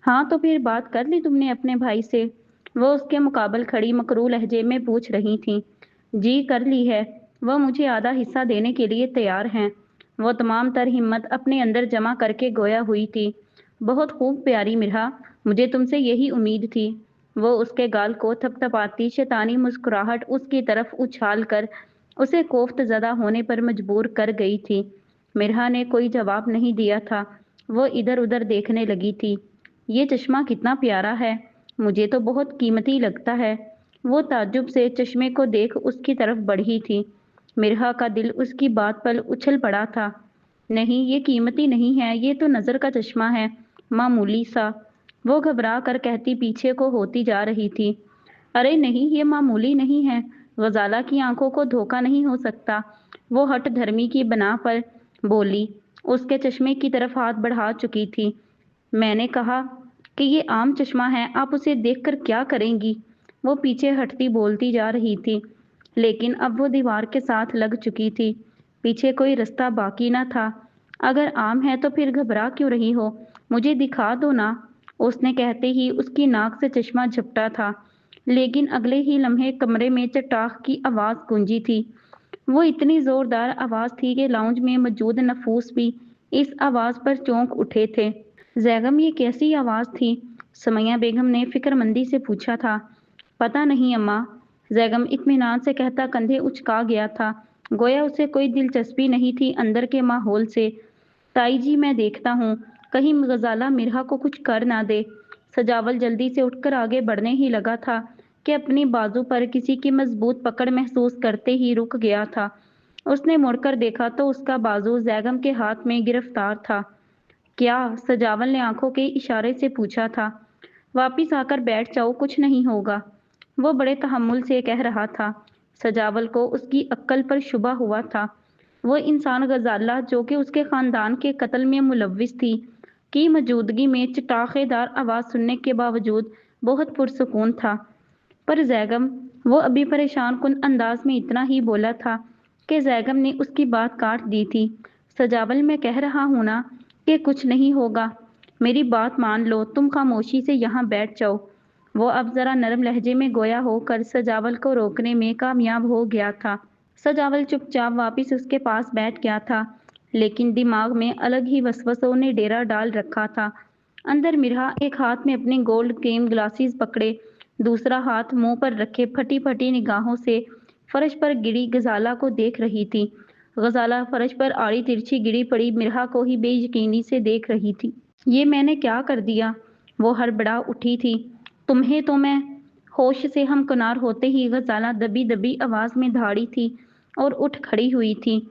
हाँ तो फिर बात कर ली तुमने अपने भाई से? वो उसके मुकाबल खड़ी मकरू लहजे में पूछ रही थी। जी कर ली है। वह मुझे आधा हिस्सा देने के लिए तैयार हैं। वो तमाम तर हिम्मत अपने अंदर जमा करके गोया हुई थी। बहुत खूब प्यारी मिर्हा, मुझे तुमसे यही उम्मीद थी। वो उसके गाल को थपथपाती शैतानी मुस्कुराहट उसकी तरफ उछाल कर उसे कोफ्तज़दा होने पर मजबूर कर गई थी। मिर्हा ने कोई जवाब नहीं दिया था। वो इधर उधर देखने लगी थी। ये चश्मा कितना प्यारा है, मुझे तो बहुत कीमती लगता है। वो ताज्जुब से चश्मे को देख उसकी तरफ बढ़ी थी। मिर्हा का दिल उसकी बात पर उछल पड़ा था। नहीं, ये कीमती नहीं है, ये तो नज़र का चश्मा है, मामूली सा। वो घबरा कर कहती पीछे को होती जा रही थी। अरे नहीं, ये मामूली नहीं है। गजाला की आंखों को धोखा नहीं हो सकता। वो हठ धर्मी की बना पर बोली। उसके चश्मे की तरफ हाथ बढ़ा चुकी थी। मैंने कहा कि ये आम चश्मा है, आप उसे देखकर क्या करेंगी? वो पीछे हटती बोलती जा रही थी, लेकिन अब वो दीवार के साथ लग चुकी थी। पीछे कोई रास्ता बाकी न था। अगर आम है तो फिर घबरा क्यों रही हो? मुझे दिखा दो ना। उसने कहते ही उसकी नाक से चश्मा झपटा था, लेकिन अगले ही लम्हे कमरे में चटाख की आवाज़ गूंजी थी। वो इतनी जोरदार आवाज़ थी कि लाउंज में मौजूद नफूस भी इस आवाज़ पर चौंक उठे थे। ज़ैगम, ये कैसी आवाज़ थी? समैया बेगम ने फिक्रमंदी से पूछा था। पता नहीं अम्मा, ज़ैगम इत्मीनान से कहता कंधे उचका गया था, गोया उसे कोई दिलचस्पी नहीं थी अंदर के माहौल से। ताई जी, मैं देखता हूँ, कहीं गजाला मिर्हा को कुछ कर ना दे। सजावल जल्दी से उठकर आगे बढ़ने ही लगा था कि अपनी बाजू पर किसी की मजबूत पकड़ महसूस करते ही रुक गया था। उसने मुड़कर देखा तो उसका बाजू ज़ैगम के हाथ में गिरफ्तार था। क्या? सजावल ने आंखों के इशारे से पूछा था। वापिस आकर बैठ जाओ, कुछ नहीं होगा। वो बड़े तहम्मुल से कह रहा था। सजावल को उसकी अक्ल पर शुबा हुआ था। वो इंसान गजाला, जो कि उसके खानदान के कत्ल में मुलविस थी, की मौजूदगी में चटाखेदार आवाज़ सुनने के बावजूद बहुत पुरसकून था। पर जैगम, वो अभी परेशान कुन अंदाज में इतना ही बोला था कि जैगम ने उसकी बात काट दी थी। सजावल, मैं कह रहा हूं ना कि कुछ नहीं होगा। मेरी बात मान लो, तुम खामोशी से यहाँ बैठ जाओ। वो अब जरा नरम लहजे में गोया होकर सजावल को रोकने में कामयाब हो गया था। सजावल चुपचाप वापिस उसके पास बैठ गया था, लेकिन दिमाग में अलग ही वसवसों ने डेरा डाल रखा था। अंदर मिर्हा एक हाथ में अपने गोल्ड केम ग्लासेस पकड़े, दूसरा हाथ मुंह पर रखे फटी फटी निगाहों से फर्श पर गिरी गजाला को देख रही थी। गजाला फर्श पर आड़ी तिरछी गिरी पड़ी मिर्हा को ही बेयकीनी से देख रही थी। ये मैंने क्या कर दिया? वो हड़बड़ा उठी थी। तुम्हें तो मैं। होश से हमकिनार होते ही गजाला दबी दबी आवाज में धाड़ी थी और उठ खड़ी हुई थी।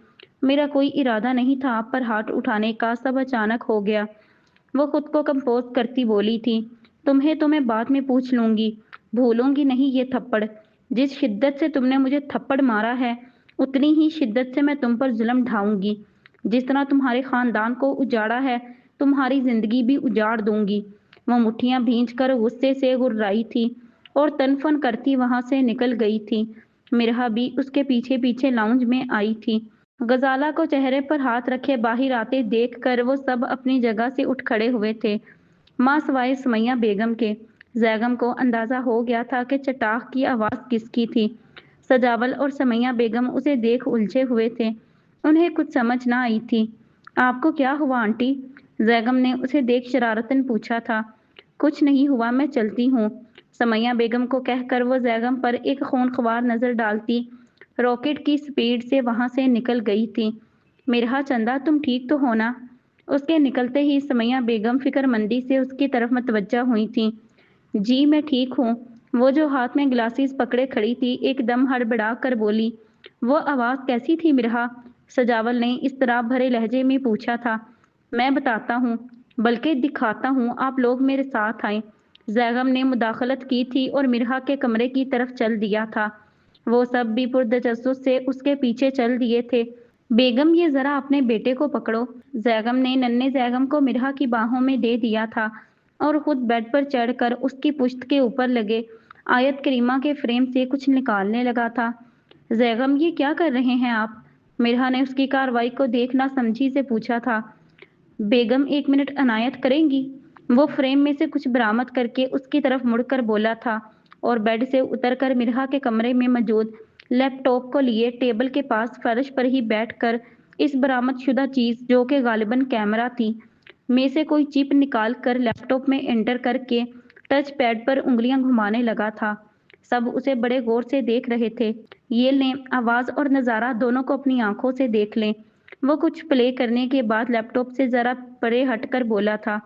मेरा कोई इरादा नहीं था आप पर हाथ उठाने का, सब अचानक हो गया। वो खुद को कंपोज करती बोली थी। तुम्हें तो मैं बाद में पूछ लूंगी, भूलूंगी नहीं ये थप्पड़। जिस शिद्दत से तुमने मुझे थप्पड़ मारा है, उतनी ही शिद्दत से मैं तुम पर जुल्म ढाऊंगी। जिस तरह तुम्हारे खानदान को उजाड़ा है, तुम्हारी जिंदगी भी उजाड़ दूंगी। वो मुट्ठियां भींच कर गुस्से से गुर्राई थी और तनफन करती वहां से निकल गई थी। मिरहा भी उसके पीछे पीछे लाउंज में आई थी। गजाला को चेहरे पर हाथ रखे बाहर आते देख कर वो सब अपनी जगह से उठ खड़े हुए थे, माँ सवाए सुमैया बेगम के। जैगम को अंदाजा हो गया था कि चटाख की आवाज़ किसकी थी। सजावल और सुमैया बेगम उसे देख उलझे हुए थे। उन्हें कुछ समझ ना आई थी। आपको क्या हुआ आंटी? जैगम ने उसे देख शरारतन पूछा था। कुछ नहीं हुआ, मैं चलती हूँ। सुमैया बेगम को कहकर वो जैगम पर एक खूनख्वार नजर डालती रॉकेट की स्पीड से वहां से निकल गई थी। मिरहा चंदा, तुम ठीक तो हो ना? उसके निकलते ही सुमैया बेगम फिक्रमंदी से उसकी तरफ मतवज्जा हुई थी। जी मैं ठीक हूँ। वो जो हाथ में ग्लासेस पकड़े खड़ी थी एकदम हड़बड़ा कर बोली। वो आवाज़ कैसी थी मिरहा? सजावल ने इस तरह भरे लहजे में पूछा था। मैं बताता हूँ, बल्कि दिखाता हूँ, आप लोग मेरे साथ आए। जैगम ने मुदाखलत की थी और मिरहा के कमरे की तरफ चल दिया था। वो सब भी पुरतजस्सुस से उसके पीछे चल दिए थे। बेगम, ये जरा अपने बेटे को पकड़ो। जैगम ने नन्हे जैगम को मिरहा की बाहों में दे दिया था और खुद बेड पर चढ़कर उसकी पुश्त के ऊपर लगे आयत करीमा के फ्रेम से कुछ निकालने लगा था। जैगम, ये क्या कर रहे हैं आप? मिरहा ने उसकी कार्रवाई को देखना समझी से पूछा था। बेगम, 1 मिनट अनायत करेंगी? वो फ्रेम में से कुछ बरामद करके उसकी तरफ मुड़कर बोला था और बेड से उतरकर मिर्हा के कमरे में मौजूद लैपटॉप को लिए टेबल के पास फर्श पर ही बैठकर इस बरामदशुदा चीज, जो कि गालिबन कैमरा थी, में से कोई चिप निकाल कर लैपटॉप में एंटर करके टच पैड पर उंगलियां घुमाने लगा था। सब उसे बड़े गौर से देख रहे थे। ये लें, आवाज और नजारा दोनों को अपनी आंखों से देख लें। वो कुछ प्ले करने के बाद लैपटॉप से जरा परे हटकर बोला था।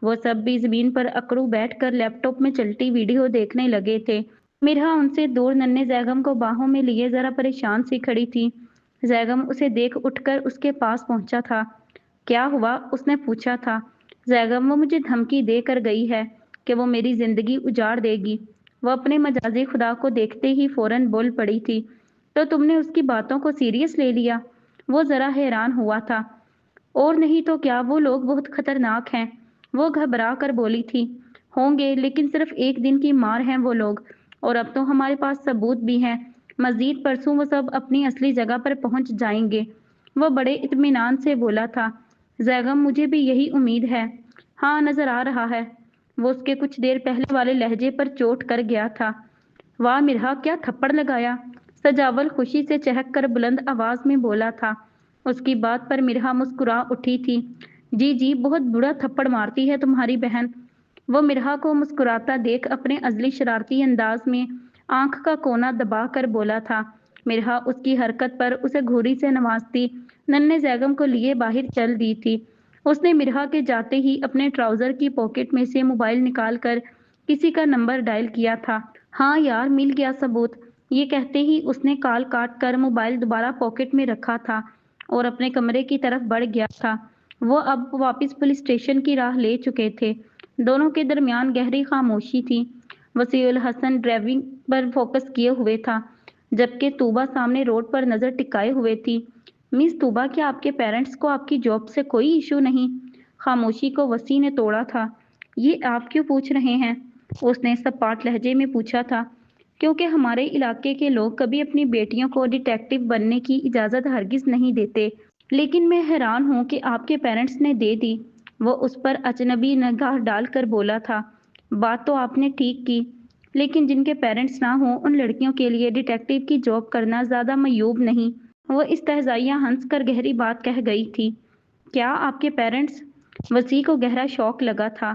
वो सब भी जमीन पर अकड़ू बैठकर लैपटॉप में चलती वीडियो देखने लगे थे। मिरहा उनसे दूर नन्हे जैगम को बाहों में लिए जरा परेशान सी खड़ी थी। जैगम उसे देख उठकर उसके पास पहुंचा था। क्या हुआ? उसने पूछा था। जैगम, वो मुझे धमकी दे कर गई है कि वो मेरी जिंदगी उजाड़ देगी। वो अपने मजाजी खुदा को देखते ही फौरन बोल पड़ी थी। तो तुमने उसकी बातों को सीरियस ले लिया? वो जरा हैरान हुआ था। और नहीं तो क्या, वो लोग बहुत खतरनाक हैं। वो घबरा कर बोली थी। होंगे, लेकिन सिर्फ एक दिन की मार हैं वो लोग, और अब तो हमारे पास सबूत भी हैं। मजीद परसों वो सब अपनी असली जगह पर पहुंच जाएंगे। वो बड़े इत्मीनान से बोला था। जैगम, मुझे भी यही उम्मीद है। हाँ, नजर आ रहा है। वो उसके कुछ देर पहले वाले लहजे पर चोट कर गया था। वाह मिर्हा, क्या थप्पड़ लगाया! सजावल खुशी से चहक कर बुलंद आवाज में बोला था। उसकी बात पर मिर्हा मुस्कुरा उठी थी। जी जी, बहुत बुरा थप्पड़ मारती है तुम्हारी बहन। वो मिर्हा को मुस्कुराता देख अपने अजली शरारती अंदाज में आंख का कोना दबा कर बोला था। मिर्हा उसकी हरकत पर उसे घूरी से नवाजती नन्हे जैगम को लिए बाहर चल दी थी। उसने मिर्हा के जाते ही अपने ट्राउजर की पॉकेट में से मोबाइल निकालकर किसी का नंबर डायल किया था। हाँ यार, मिल गया सबूत। ये कहते ही उसने कॉल काट कर मोबाइल दोबारा पॉकेट में रखा था और अपने कमरे की तरफ बढ़ गया था। वो अब वापस पुलिस स्टेशन की राह ले चुके थे। दोनों के दरमियान गहरी खामोशी थी। वसीउल हसन ड्राइविंग पर फोकस किए हुए था, जबकि तूबा सामने रोड पर नजर टिकाए हुए थी। मिस तूबा, क्या आपके पेरेंट्स को आपकी जॉब से कोई इशू नहीं? खामोशी को वसी ने तोड़ा था। ये आप क्यों पूछ रहे हैं? उसने सपाट लहजे में पूछा था। क्योंकि हमारे इलाके के लोग कभी अपनी बेटियों को डिटेक्टिव बनने की इजाज़त हरगिज नहीं देते। लेकिन मैं हैरान हूँ कि आपके पेरेंट्स ने दे दी। वो उस पर अजनबी निगाह डालकर बोला था। बात तो आपने ठीक की, लेकिन जिनके पेरेंट्स ना हों उन लड़कियों के लिए डिटेक्टिव की जॉब करना ज़्यादा मयूब नहीं। वो इस्तहज़ाइया हंस कर गहरी बात कह गई थी। क्या आपके पेरेंट्स? वसी को गहरा शौक लगा था।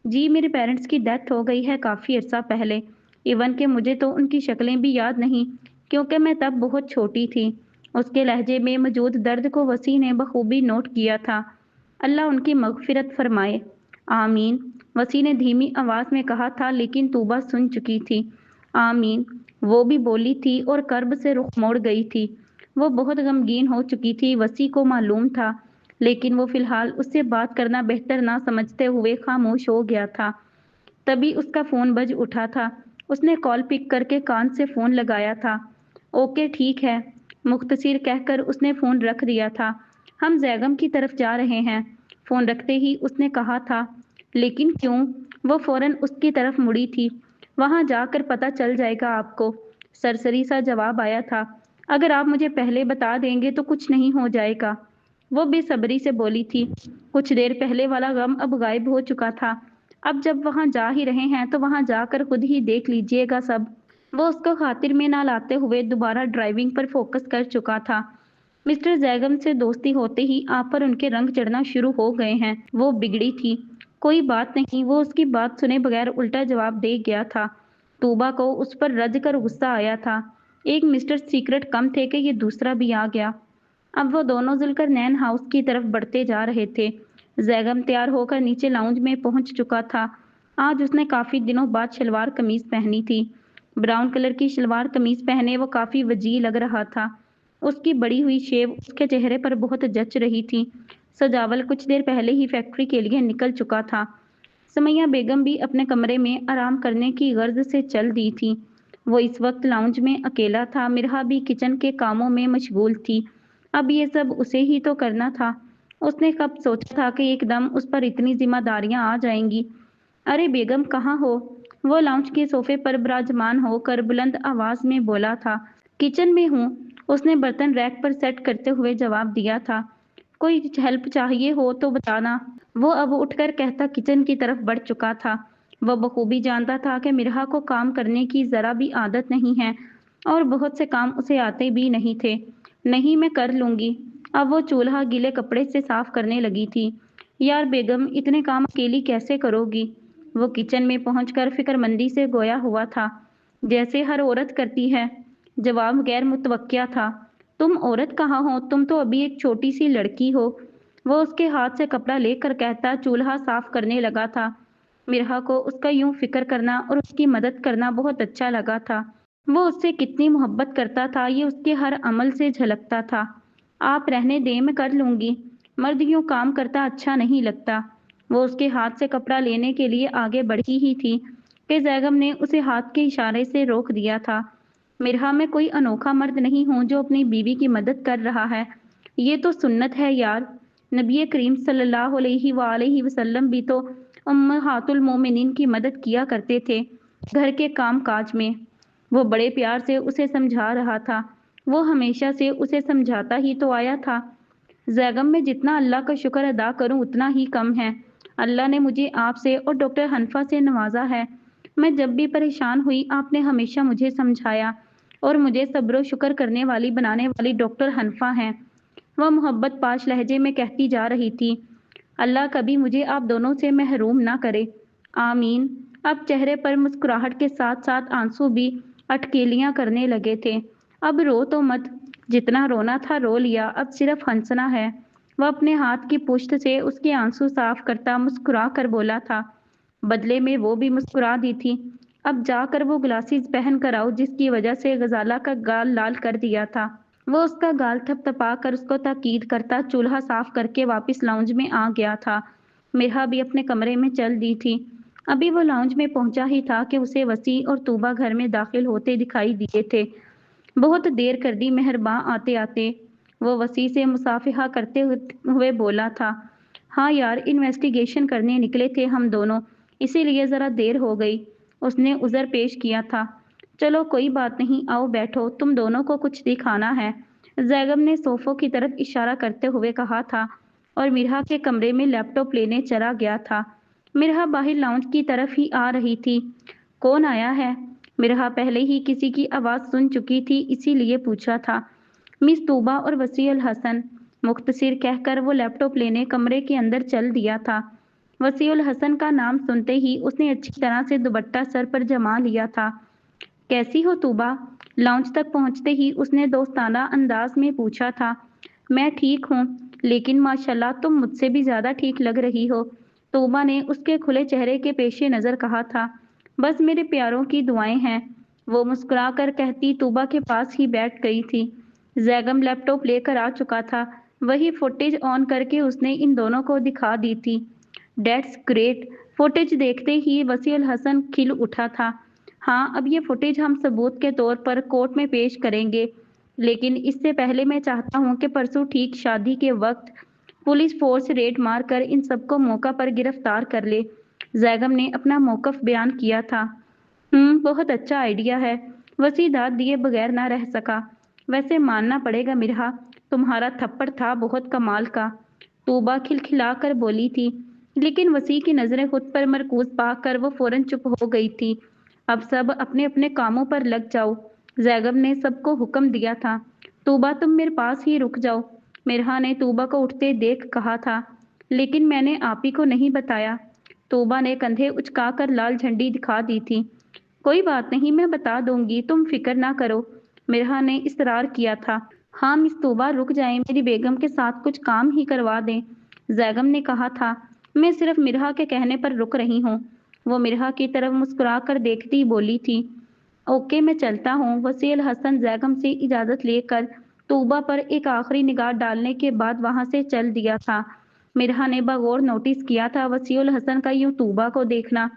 जी, मेरे पेरेंट्स की डेथ हो गई है काफ़ी अरसा पहले। इवन कि मुझे तो उनकी शक्लें भी याद नहीं, क्योंकि मैं तब बहुत छोटी थी। उसके लहजे में मौजूद दर्द को वसी ने बखूबी नोट किया था। अल्लाह उनकी मगफिरत फरमाए। आमीन, वसी ने धीमी आवाज में कहा था, लेकिन तूबा सुन चुकी थी। आमीन, वो भी बोली थी और कर्ब से रुख मोड़ गई थी। वो बहुत गमगीन हो चुकी थी, वसी को मालूम था, लेकिन वो फिलहाल उससे बात करना बेहतर ना समझते हुए खामोश हो गया था। तभी उसका फोन बज उठा था। उसने कॉल पिक करके कान से फोन लगाया था। ओके, ठीक है, मुख्तसिर कहकर उसने फोन रख दिया था। हम जैगम की तरफ जा रहे हैं, फोन रखते ही उसने कहा था। लेकिन क्यों? वो फौरन उसकी तरफ मुड़ी थी। वहां जाकर पता चल जाएगा आपको, सरसरी सा जवाब आया था। अगर आप मुझे पहले बता देंगे तो कुछ नहीं हो जाएगा। वो बेसब्री से बोली थी। कुछ देर पहले वाला गम अब गायब हो चुका था। अब जब वहां जा ही रहे हैं तो वहां जाकर खुद ही देख लीजिएगा सब। वो उसको खातिर में ना लाते हुए दोबारा ड्राइविंग पर फोकस कर चुका था। मिस्टर जैगम से दोस्ती होते ही आप पर उनके रंग चढ़ना शुरू हो गए हैं। वो बिगड़ी थी। कोई बात नहीं, वो उसकी बात सुने बगैर उल्टा जवाब दे गया था। तूबा को उस पर रज कर गुस्सा आया था। एक मिस्टर सीक्रेट कम थे कि ये दूसरा भी आ गया। अब वो दोनों जुलकर नैन हाउस की तरफ बढ़ते जा रहे थे। जैगम तैयार होकर नीचे लाउंज में पहुंच चुका था। आज उसने काफी दिनों बाद शलवार कमीज पहनी थी। ब्राउन कलर की शलवार कमीज पहने वो काफी वजीह लग रहा था। उसकी बड़ी हुई शेव उसके चेहरे पर बहुत जच रही थी। सजावल कुछ देर पहले ही फैक्ट्री के लिए निकल चुका था। समैया बेगम भी अपने कमरे में आराम करने की गर्ज से चल दी थी। वो इस वक्त लाउंज में अकेला था। मिरहा भी किचन के कामों में मशगूल थी। अब ये सब उसे ही तो करना था। उसने कब सोचा था कि एकदम उस पर इतनी जिम्मेदारियां आ जाएंगी। अरे बेगम, कहाँ हो? वो लाउंज के सोफे पर विराजमान होकर बुलंद आवाज में बोला था। किचन में हूँ, उसने बर्तन रैक पर सेट करते हुए जवाब दिया था। कोई हेल्प चाहिए हो तो बताना। वो अब उठकर कहता किचन की तरफ बढ़ चुका था। वह बखूबी जानता था कि मिरहा को काम करने की जरा भी आदत नहीं है और बहुत से काम उसे आते भी नहीं थे। नहीं, मैं कर लूंगी। अब वो चूल्हा गीले कपड़े से साफ करने लगी थी। यार बेगम, इतने काम अकेली कैसे करोगी? वो किचन में पहुंचकर फिक्रमंदी से गोया हुआ था, जैसे हर औरत करती है। जवाब गैर मुतवक्किया था। तुम औरत कहाँ हो? तुम तो अभी एक छोटी सी लड़की हो। वो उसके हाथ से कपड़ा लेकर कहता चूल्हा साफ करने लगा था। मिरहा को उसका यूं फिक्र करना और उसकी मदद करना बहुत अच्छा लगा था। वो उससे कितनी मोहब्बत करता था ये उसके हर अमल से झलकता था। आप रहने दें, मैं कर लूंगी। मर्द यूं काम करता अच्छा नहीं लगता। वो उसके हाथ से कपड़ा लेने के लिए आगे बढ़ी ही थी कि जैगम ने उसे हाथ के इशारे से रोक दिया था। मिरहा, मैं कोई अनोखा मर्द नहीं हूं जो अपनी बीवी की मदद कर रहा है। ये तो सुन्नत है यार। नबी करीम सल्लल्लाहु अलैहि वसल्लम भी तो उम्महातुल मोमिनीन की मदद किया करते थे घर के काम काज में। वो बड़े प्यार से उसे समझा रहा था। वो हमेशा से उसे समझाता ही तो आया था। जैगम, में जितना अल्लाह का शुक्र अदा करूं उतना ही कम है। अल्लाह ने मुझे आपसे और डॉक्टर हनफा से नवाजा है। मैं जब भी परेशान हुई आपने हमेशा मुझे समझाया और मुझे सब्र शुक्र करने वाली बनाने वाली डॉक्टर हनफा हैं। वह मोहब्बत पाश लहजे में कहती जा रही थी। अल्लाह कभी मुझे आप दोनों से महरूम ना करे। आमीन। अब चेहरे पर मुस्कुराहट के साथ साथ आंसू भी अटकेलियां करने लगे थे। अब रो तो मत। जितना रोना था रो लिया, अब सिर्फ हंसना है। वह अपने हाथ की पुश्त से उसके आंसू साफ करता मुस्कुरा कर बोला था। बदले में वो भी मुस्कुरा दी थी। अब जाकर वो ग्लासेस पहन कर आओ जिसकी वजह से गजाला का गाल लाल कर दिया था। वो उसका गाल थपथपा कर उसको ताकीद करता चूल्हा साफ करके वापस लाउंज में आ गया था। मिरहा भी अपने कमरे में चल दी थी। अभी वो लाउंज में पहुंचा ही था कि उसे वसी और तूबा घर में दाखिल होते दिखाई दिए थे। बहुत देर कर दी मेहरबां आते आते। वो वसी से मुसाफिहा करते हुए बोला था। हाँ यार, इन्वेस्टिगेशन करने निकले थे हम दोनों, इसीलिए ज़रा देर हो गई। उसने उज़र पेश किया था। चलो कोई बात नहीं, आओ बैठो, तुम दोनों को कुछ दिखाना है। जैगम ने सोफों की तरफ इशारा करते हुए कहा था और मिरहा के कमरे में लैपटॉप लेने चला गया था। मिरहा बाहर लाउंज की तरफ ही आ रही थी। कौन आया है? मिरहा पहले ही किसी की आवाज़ सुन चुकी थी, इसीलिए पूछा था। मिस तूबा और वसी अल हसन। मुख्तसिर कहकर वो लैपटॉप लेने कमरे के अंदर चल दिया था। वसी उल हसन का नाम सुनते ही उसने अच्छी तरह से दुपट्टा सर पर जमा लिया था। कैसी हो तूबा? लाउंज तक पहुंचते ही उसने दोस्ताना अंदाज में पूछा था। मैं ठीक हूँ, लेकिन माशाल्लाह तुम मुझसे भी ज़्यादा ठीक लग रही हो। तूबा ने उसके खुले चेहरे के पेशे नज़र कहा था। बस मेरे प्यारों की दुआएं हैं। वो मुस्कुरा कर कहती तूबा के पास ही बैठ गई थी। जैगम लैपटॉप लेकर आ चुका था। वही फुटेज ऑन करके उसने इन दोनों को दिखा दी थी। Dates great. फुटेज देखते ही वसी अल हसन खिल उठा था। हाँ, अब ये फुटेज हम सबूत के तौर पर कोर्ट में पेश करेंगे, लेकिन इससे पहले मैं चाहता हूँ कि परसों ठीक शादी के वक्त पुलिस फोर्स रेड मार कर इन सबको मौका पर गिरफ्तार कर ले। जैगम ने अपना मौकफ बयान किया था। बहुत अच्छा आइडिया है। वसी दाद दिए बगैर ना रह सका। वैसे मानना पड़ेगा मिरहा, तुम्हारा थप्पड़ था बहुत कमाल का। तूबा खिलखिला कर बोली थी, लेकिन वसी की नजरें खुद पर मरकूज पाकर वो फौरन चुप हो गई थी। अब सब अपने अपने कामों पर लग जाओ। जैगम ने सबको हुक्म दिया था। तूबा, तुम मेरे पास ही रुक जाओ। मिरहा ने तूबा को उठते देख कहा था। लेकिन मैंने आप ही को नहीं बताया। तूबा ने कंधे उचकाकर लाल झंडी दिखा दी थी। कोई बात नहीं, मैं बता दूंगी, तुम फिक्र ना करो। मिरहा ने इसरार किया था। हाँ मिस तूबा, रुक जाएं, मेरी बेगम के साथ कुछ काम ही करवा दें। जैगम ने कहा था। मैं सिर्फ मिरहा के कहने पर रुक रही हूँ। वो मिरहा की तरफ मुस्कुरा कर देखती बोली थी। ओके, मैं चलता हूँ। वसील हसन जैगम से इजाज़त लेकर तूबा पर एक आखिरी निगाह डालने के बाद वहां से चल दिया था। मिरहा ने बगौर नोटिस किया था वसीउल हसन का यूं तूबा को देखना।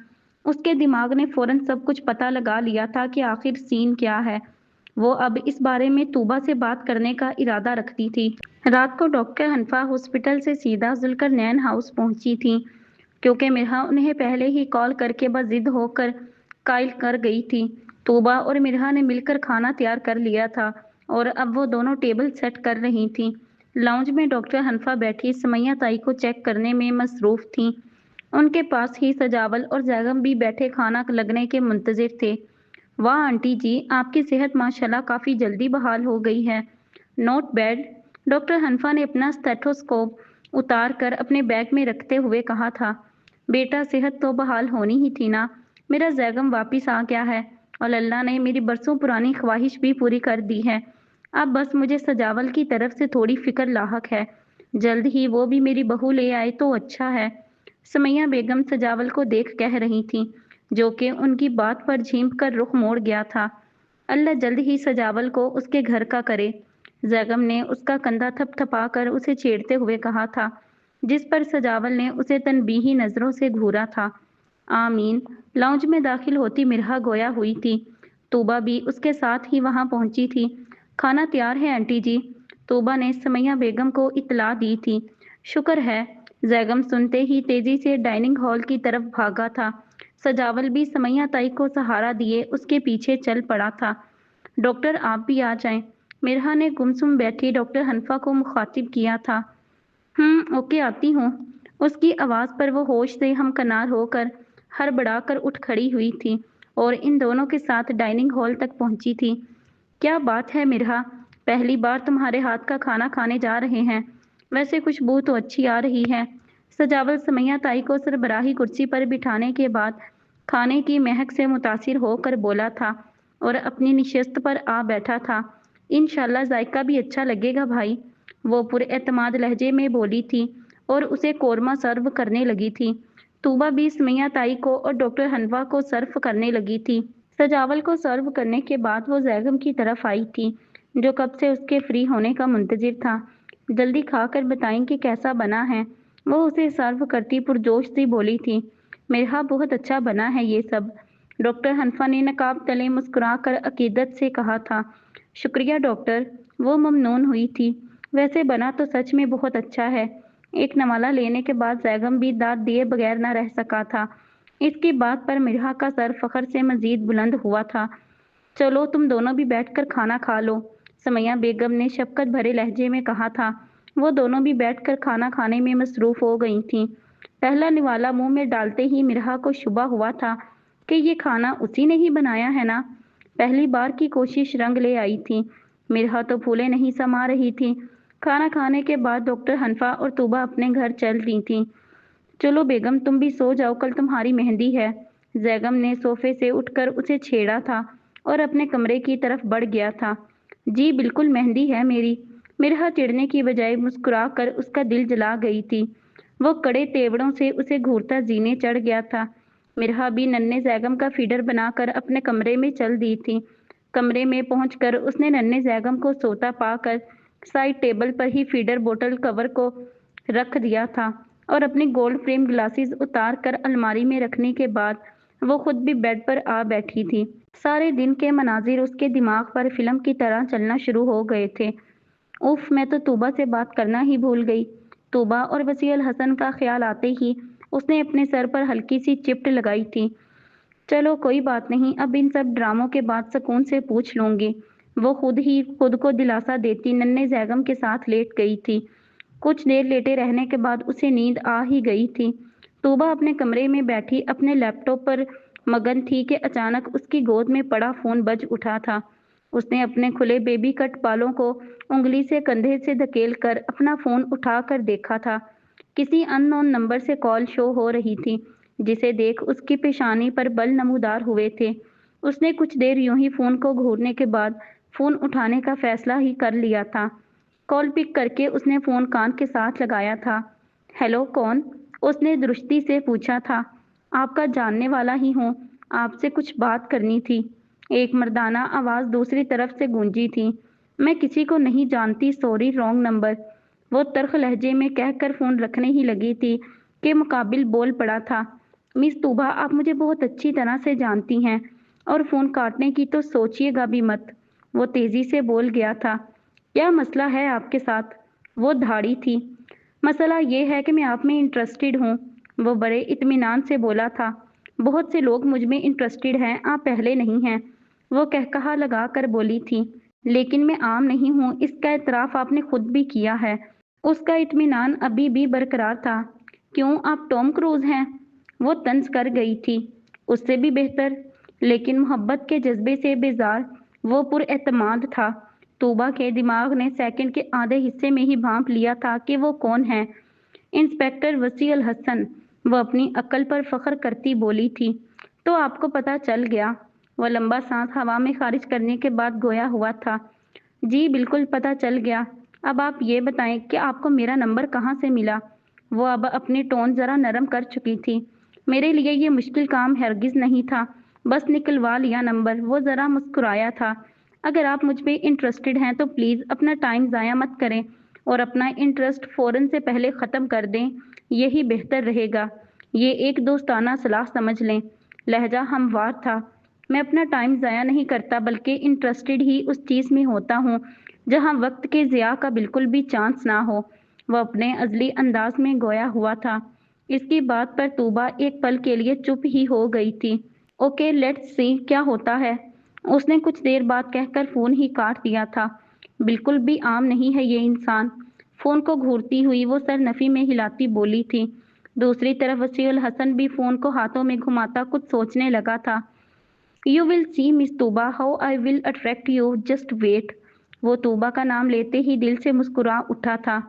उसके दिमाग ने फौरन सब कुछ पता लगा लिया था कि आखिर सीन क्या है। वो अब इस बारे में तूबा से बात करने का इरादा रखती थी। रात को डॉक्टर हनफा हॉस्पिटल से सीधा जुल्करनैन हाउस पहुंची थी, क्योंकि मिरहा उन्हें पहले ही कॉल करके बजिद होकर कायल कर गई थी। तूबा और मिरहा ने मिलकर खाना तैयार कर लिया था और अब वो दोनों टेबल सेट कर रही थीं। लाउंज में डॉक्टर हनफा बैठी समैया ताई को चेक करने में मसरूफ थीं। उनके पास ही सजावल और जैगम भी बैठे खाना लगने के मुंतजिर थे। वाह आंटी जी, आपकी सेहत माशाल्लाह काफ़ी जल्दी बहाल हो गई है। Not bad. डॉक्टर हनफा ने अपना स्टेथोस्कोप उतार कर अपने बैग में रखते हुए कहा था। बेटा, सेहत तो बहाल होनी ही थी ना। मेरा जैगम वापिस आ गया है और अल्लाह ने मेरी बरसों पुरानी ख्वाहिश भी पूरी कर दी है। अब बस मुझे सजावल की तरफ से थोड़ी फिक्र लाहक है। जल्द ही वो भी मेरी बहू ले आए तो अच्छा है। समैया बेगम सजावल को देख कह रही थी, जो कि उनकी बात पर झींप कर रुख मोड़ गया था। अल्लाह जल्द ही सजावल को उसके घर का करे। जैगम ने उसका कंधा थपथपा कर उसे छेड़ते हुए कहा था, जिस पर सजावल ने उसे तनबीही नजरों से घूरा था। आमीन। लाउंज में दाखिल होती मिरहा गोया हुई थी। तूबा भी उसके साथ ही वहां पहुंची थी। खाना तैयार है आंटी जी, तूबा ने समैया बेगम को इत्तला दी थी। शुक्र है। जैगम सुनते ही तेजी से डाइनिंग हॉल की तरफ भागा था। सजावल भी समैया ताई को सहारा दिए उसके पीछे चल पड़ा था। डॉक्टर आप भी आ जाएं। मिरहा ने गुमसुम बैठी डॉक्टर हनफा को मुखातिब किया था। ओके आती हूँ। उसकी आवाज़ पर वो होश से हमकनार होकर हड़बड़ाकर उठ खड़ी हुई थी और इन दोनों के साथ डाइनिंग हॉल तक पहुंची थी। क्या बात है मिरहा, पहली बार तुम्हारे हाथ का खाना खाने जा रहे हैं। वैसे खुशबू तो अच्छी आ रही है। सजावल समैया ताई को सरबराही कुर्सी पर बिठाने के बाद खाने की महक से मुतासिर होकर बोला था और अपनी निशस्त पर आ बैठा था। इंशाल्लाह जायका भी अच्छा लगेगा भाई, वो पुरएतमाद लहजे में बोली थी और उसे कोरमा सर्व करने लगी थी। तूबा भी समैया ताई को और डॉक्टर हनफा को सर्व करने लगी थी। सजावल को सर्व करने के बाद वो जैगम की तरफ आई थी, जो कब से उसके फ्री होने का मुंतजिर था। जल्दी खाकर बताएं कि कैसा बना है। वो उसे सर्व करती पुरजोश सी बोली थी। मेरा बहुत अच्छा बना है ये सब। डॉक्टर हनफा ने नकाब तले मुस्कुरा कर अकीदत से कहा था। शुक्रिया डॉक्टर। वो ममनून हुई थी। वैसे बना तो सच में बहुत अच्छा है। एक नवाला लेने के बाद जैगम भी दाद दिए बगैर न रह सका था। इसकी बात पर मिरहा का सर फखर से मजीद बुलंद हुआ था। चलो तुम दोनों भी बैठकर खाना खा लो, समैया बेगम ने शफकत भरे लहजे में कहा था। वो दोनों भी बैठकर खाना खाने में मसरूफ हो गई थीं। पहला निवाला मुंह में डालते ही मिरहा को शुबा हुआ था कि ये खाना उसी ने ही बनाया है ना। पहली बार की कोशिश रंग ले आई थी। मिरहा तो फूले नहीं समा रही थी। खाना खाने के बाद डॉक्टर हनफा और तूबा अपने घर चल रही थीं। चलो बेगम तुम भी सो जाओ, कल तुम्हारी मेहंदी है। जैगम ने सोफे से उठकर उसे छेड़ा था और अपने कमरे की तरफ बढ़ गया था। जी बिल्कुल मेहंदी है मेरी। मिरहा चिढ़ने की बजाय मुस्कुरा कर उसका दिल जला गई थी। वो कड़े तेवड़ों से उसे घूरता जीने चढ़ गया था। मिरहा भी नन्हे जैगम का फीडर बनाकर अपने कमरे में चल दी थी। कमरे में पहुंचकर उसने नन्हे जैगम को सोता पाकर साइड टेबल पर ही फीडर बोतल कवर को रख दिया था और अपने गोल्ड फ्रेम ग्लासेस उतार कर अलमारी में रखने के बाद वो खुद भी बेड पर आ बैठी थी। सारे दिन के मनाजिर उसके दिमाग पर फिल्म की तरह चलना शुरू हो गए थे। उफ, मैं तो तूबा से बात करना ही भूल गई। तूबा और वसी अल हसन का ख्याल आते ही उसने अपने सर पर हल्की सी चिप्ट लगाई थी। चलो कोई बात नहीं, अब इन सब ड्रामों के बाद सुकून से पूछ लूंगी। वो खुद ही खुद को दिलासा देती नन्हे जैगम के साथ लेट गई थी। कुछ देर लेटे रहने के बाद उसे नींद आ ही गई थी। तूबा अपने कमरे में बैठी अपने लैपटॉप पर मगन थी कि अचानक उसकी गोद में पड़ा फोन बज उठा था। उसने अपने खुले बेबी कट बालों को उंगली से कंधे से धकेल कर अपना फोन उठा कर देखा था। किसी अननोन नंबर से कॉल शो हो रही थी, जिसे देख उसकी पेशानी पर बल नमूदार हुए थे। उसने कुछ देर यूं ही फोन को घूरने के बाद फोन उठाने का फैसला ही कर लिया था। कॉल पिक करके उसने फोन कान के साथ लगाया था। हेलो कौन? उसने दुरुस्ती से पूछा था। आपका जानने वाला ही हूँ, आपसे कुछ बात करनी थी। एक मर्दाना आवाज़ दूसरी तरफ से गूंजी थी। मैं किसी को नहीं जानती, सॉरी रॉन्ग नंबर। वो तर्क लहजे में कहकर फ़ोन रखने ही लगी थी कि मुकाबिल बोल पड़ा था। मिस तूबा, आप मुझे बहुत अच्छी तरह से जानती हैं और फ़ोन काटने की तो सोचिएगा भी मत। वो तेज़ी से बोल गया था। क्या मसला है आपके साथ? वो धाड़ी थी। मसला ये है कि मैं आप में इंटरेस्टेड हूँ। वो बड़े इत्मीनान से बोला था। बहुत से लोग मुझ में इंटरेस्टेड हैं, आप पहले नहीं हैं। वो कहकहा लगा कर बोली थी। लेकिन मैं आम नहीं हूँ, इसका एतराफ़ आपने खुद भी किया है। उसका इत्मीनान अभी भी बरकरार था। क्यों, आप टॉम क्रूज़ हैं? वो तंज़ कर गई थी। उससे भी बेहतर। लेकिन मोहब्बत के जज्बे से बेजार वो पुरएतमाद था। तूबा के दिमाग ने सेकंड के आधे हिस्से में ही भांप लिया था कि वो कौन है। इंस्पेक्टर वसी अल हसन, वो अपनी अक्ल पर फख्र करती बोली थी। तो आपको पता चल गया। वह लंबा सांस हवा में खारिज करने के बाद गोया हुआ था। जी बिल्कुल पता चल गया। अब आप ये बताएं कि आपको मेरा नंबर कहाँ से मिला? वो अब अपनी टोन ज़रा नरम कर चुकी थी। मेरे लिए ये मुश्किल काम हरगिज़ नहीं था। बस निकलवा लिया नंबर। वो ज़रा मुस्कुराया था। अगर आप मुझ पे इंटरेस्टेड हैं तो प्लीज़ अपना टाइम ज़ाया मत करें और अपना इंटरेस्ट फ़ौरन से पहले ख़त्म कर दें। यही बेहतर रहेगा। ये एक दोस्ताना सलाह समझ लें। लहजा हमवार था। मैं अपना टाइम ज़ाया नहीं करता बल्कि इंटरेस्टेड ही उस चीज़ में होता हूँ जहाँ वक्त के ज़िया का बिल्कुल भी चांस ना हो। वह अपने अज़ली अंदाज में गोया हुआ था। इसकी बात पर तूबा एक पल के लिए चुप ही हो गई थी। ओके लेट्स सी क्या होता है। उसने कुछ देर बाद कहकर फ़ोन ही काट दिया था। बिल्कुल भी आम नहीं है ये इंसान। फ़ोन को घूरती हुई वो सर नफ़ी में हिलाती बोली थी। दूसरी तरफ वसीउल हसन भी फ़ोन को हाथों में घुमाता कुछ सोचने लगा था। You will see miss Tooba how I will attract you, just wait. वो तूबा का नाम लेते ही दिल से मुस्कुरा उठा था।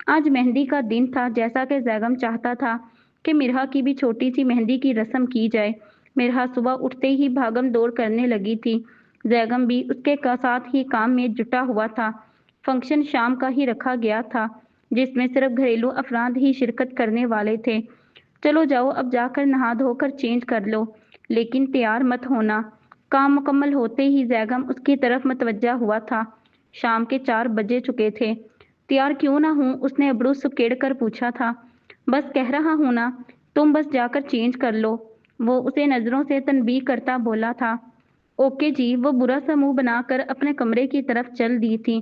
आज मेहंदी का दिन था, जैसा कि जैगम चाहता था कि मिरहा की भी छोटी सी मेहंदी की रस्म की जाए। मिरहा सुबह उठते ही भागम दौड़ करने लगी थी। जैगम भी उसके साथ ही काम में जुटा हुआ था। फंक्शन शाम का ही रखा गया था, जिसमें सिर्फ घरेलू अफराद ही शिरकत करने वाले थे। चलो जाओ, अब जाकर नहा धोकर चेंज कर लो, लेकिन तैयार मत होना। काम मुकम्मल होते ही जैगम उसकी तरफ मतवज्जा हुआ था। शाम के 4 बजे चुके थे। तैयार क्यों ना हूँ? उसने अबरू सुकेड़ कर पूछा था। बस कह रहा हूँ ना, तुम बस जाकर चेंज कर लो। वो उसे नज़रों से तनबीह करता बोला था। ओके जी। वो बुरा सा मुंह बनाकर अपने कमरे की तरफ चल दी थी।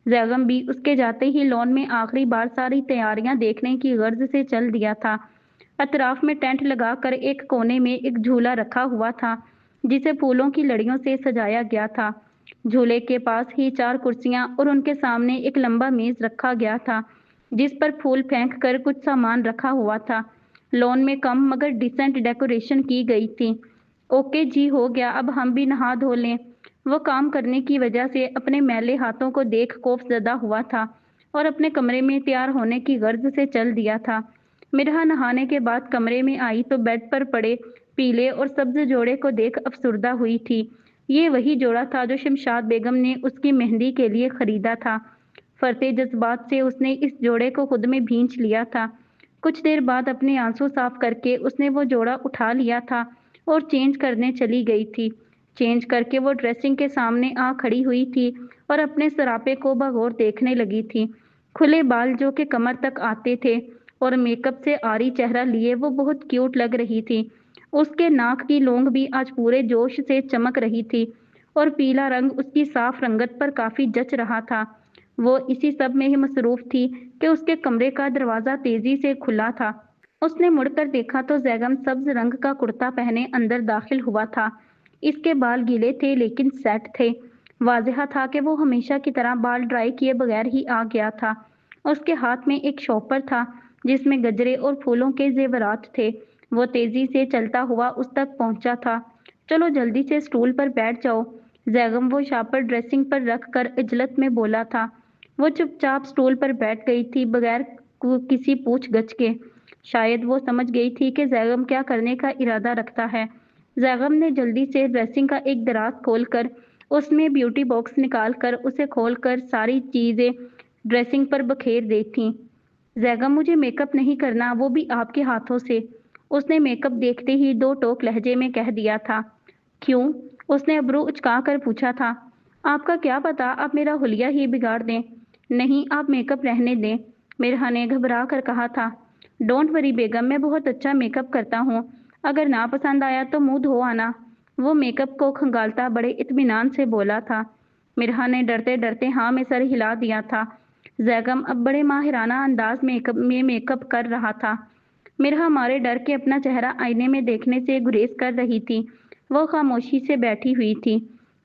जैगम भी उसके जाते ही लॉन में आखिरी बार सारी तैयारियां देखने की गर्ज से चल दिया था। अतराफ में टेंट लगाकर एक कोने में एक झूला रखा हुआ था, जिसे फूलों की लड़ियों से सजाया गया था। झूले के पास ही 4 कुर्सियां और उनके सामने एक लंबा मेज रखा गया था, जिस पर फूल फेंक कर कुछ सामान रखा हुआ था। लॉन में कम मगर डिसेंट डेकोरेशन की गई थी। ओके जी, हो गया, अब हम भी नहा धो लें। वो काम करने की वजह से अपने मैले हाथों को देख खौफजदा हुआ था और अपने कमरे में तैयार होने की गर्ज से चल दिया था। मिरहा नहाने के बाद कमरे में आई तो बेड पर पड़े पीले और सब्ज जोड़े को देख अफसुर्दा हुई थी। ये वही जोड़ा था जो शमशाद बेगम ने उसकी मेहंदी के लिए खरीदा था। फरते जज्बात से उसने इस जोड़े को खुद में भींच लिया था। कुछ देर बाद अपने आंसू साफ करके उसने वो जोड़ा उठा लिया था और चेंज करने चली गई थी। चेंज करके वो ड्रेसिंग के सामने आ खड़ी हुई थी और अपने सरापे को बगौर देखने लगी थी। खुले बाल जो कि कमर तक आते थे और मेकअप से आरी चेहरा लिए वो बहुत क्यूट लग रही थी। उसके नाक की लौंग भी आज पूरे जोश से चमक रही थी और पीला रंग उसकी साफ रंगत पर काफी जच रहा था। वो इसी सब में ही मसरूफ थी कि उसके कमरे का दरवाजा तेजी से खुला था। उसने मुड़कर देखा तो जैगम सब्ज रंग का कुर्ता पहने अंदर दाखिल हुआ था। इसके बाल गीले थे लेकिन सेट थे। वाजह था कि वो हमेशा की तरह बाल ड्राई किए बगैर ही आ गया था। उसके हाथ में एक शॉपर था जिसमें गजरे और फूलों के जेवरात थे। वो तेजी से चलता हुआ उस तक पहुंचा था। चलो जल्दी से स्टूल पर बैठ जाओ। जैगम वो शापर ड्रेसिंग पर रख कर इजलत में बोला था। वो चुपचाप स्टूल पर बैठ गई थी बगैर किसी पूछ गछ के। शायद वो समझ गई थी कि जैगम क्या करने का इरादा रखता है। जैगम ने जल्दी से ड्रेसिंग का एक दराज खोलकर उसमें ब्यूटी बॉक्स निकालकर उसे खोलकर सारी चीजें ड्रेसिंग पर बखेर दी थी। जैगम, मुझे मेकअप नहीं करना, वो भी आपके हाथों से। उसने मेकअप देखते ही दो टोक लहजे में कह दिया था। क्यों? उसने अबरू उचका कर पूछा था। आपका क्या पता, आप मेरा हुलिया ही बिगाड़ दें। नहीं, आप मेकअप रहने दें, मिरहा ने घबरा कर कहा था। डोंट वरी बेगम, मैं बहुत अच्छा मेकअप करता हूँ। अगर ना पसंद आया तो मुंह धो आना। वो मेकअप को खंगालता बड़े इत्मीनान से बोला था। मिरहा ने डरते डरते हाँ में सर हिला दिया था। जैगम अब बड़े माहिराना अंदाज में मेकअप कर रहा था। मिरहा मारे डर के अपना चेहरा आईने में देखने से गुरेज कर रही थी। वो खामोशी से बैठी हुई थी।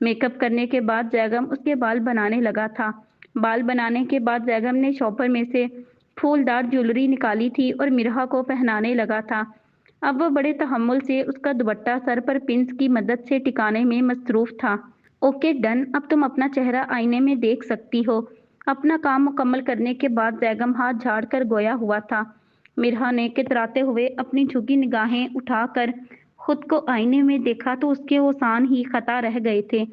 میک اپ کرنے کے بعد زیگم اس کے بال بنانے لگا تھا۔ بال بنانے کے بعد زیگم نے شاپر میں سے پھولدار جولری نکالی تھی اور مرہا کو پہنانے لگا تھا۔ اب وہ بڑے تحمل سے اس کا دوپٹہ سر پر پنس کی مدد سے ٹکانے میں مصروف تھا۔ اوکے ڈن، اب تم اپنا چہرہ آئینے میں دیکھ سکتی ہو۔ اپنا کام مکمل کرنے کے بعد زیگم ہاتھ جھاڑ کر گویا ہوا تھا۔ مرہا نے کتراتے ہوئے اپنی جھکی نگاہیں اٹھا کر خود کو آئینے میں دیکھا تو اس کے ہوسان ہی خطا رہ گئے تھے۔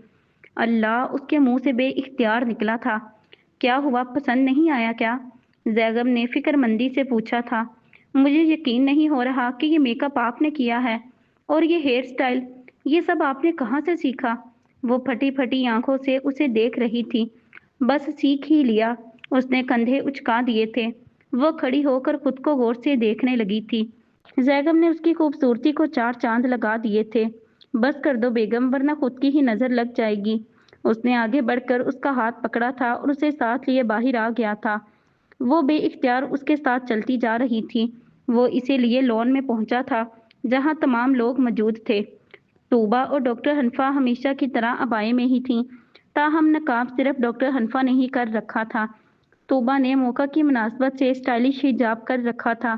اللہ، اس کے منہ سے بے اختیار نکلا تھا۔ کیا ہوا، پسند نہیں آیا کیا؟ زیگم نے فکر مندی سے پوچھا تھا۔ مجھے یقین نہیں ہو رہا کہ یہ میک اپ آپ نے کیا ہے، اور یہ ہیئر سٹائل، یہ سب آپ نے کہاں سے سیکھا؟ وہ پھٹی پھٹی آنکھوں سے اسے دیکھ رہی تھی۔ بس سیکھ ہی لیا، اس نے کندھے اچکا دیے تھے۔ وہ کھڑی ہو کر خود کو غور سے دیکھنے لگی تھی۔ زیگم نے اس کی خوبصورتی کو چار چاند لگا دیے تھے۔ بس کر دو بیگم، ورنہ خود کی ہی نظر لگ جائے گی۔ اس نے آگے بڑھ کر اس کا ہاتھ پکڑا تھا اور اسے ساتھ لیے باہر آ گیا تھا۔ وہ بے اختیار اس کے ساتھ چلتی جا رہی تھی۔ وہ اسی لیے لان میں پہنچا تھا جہاں تمام لوگ موجود تھے۔ طوبا اور ڈاکٹر حنفا ہمیشہ کی طرح ابائے میں ہی تھیں، تاہم نقاب صرف ڈاکٹر حنفا نے ہی کر رکھا تھا۔ طوبا نے موقع کی مناسبت سے اسٹائلش حجاب کر رکھا تھا۔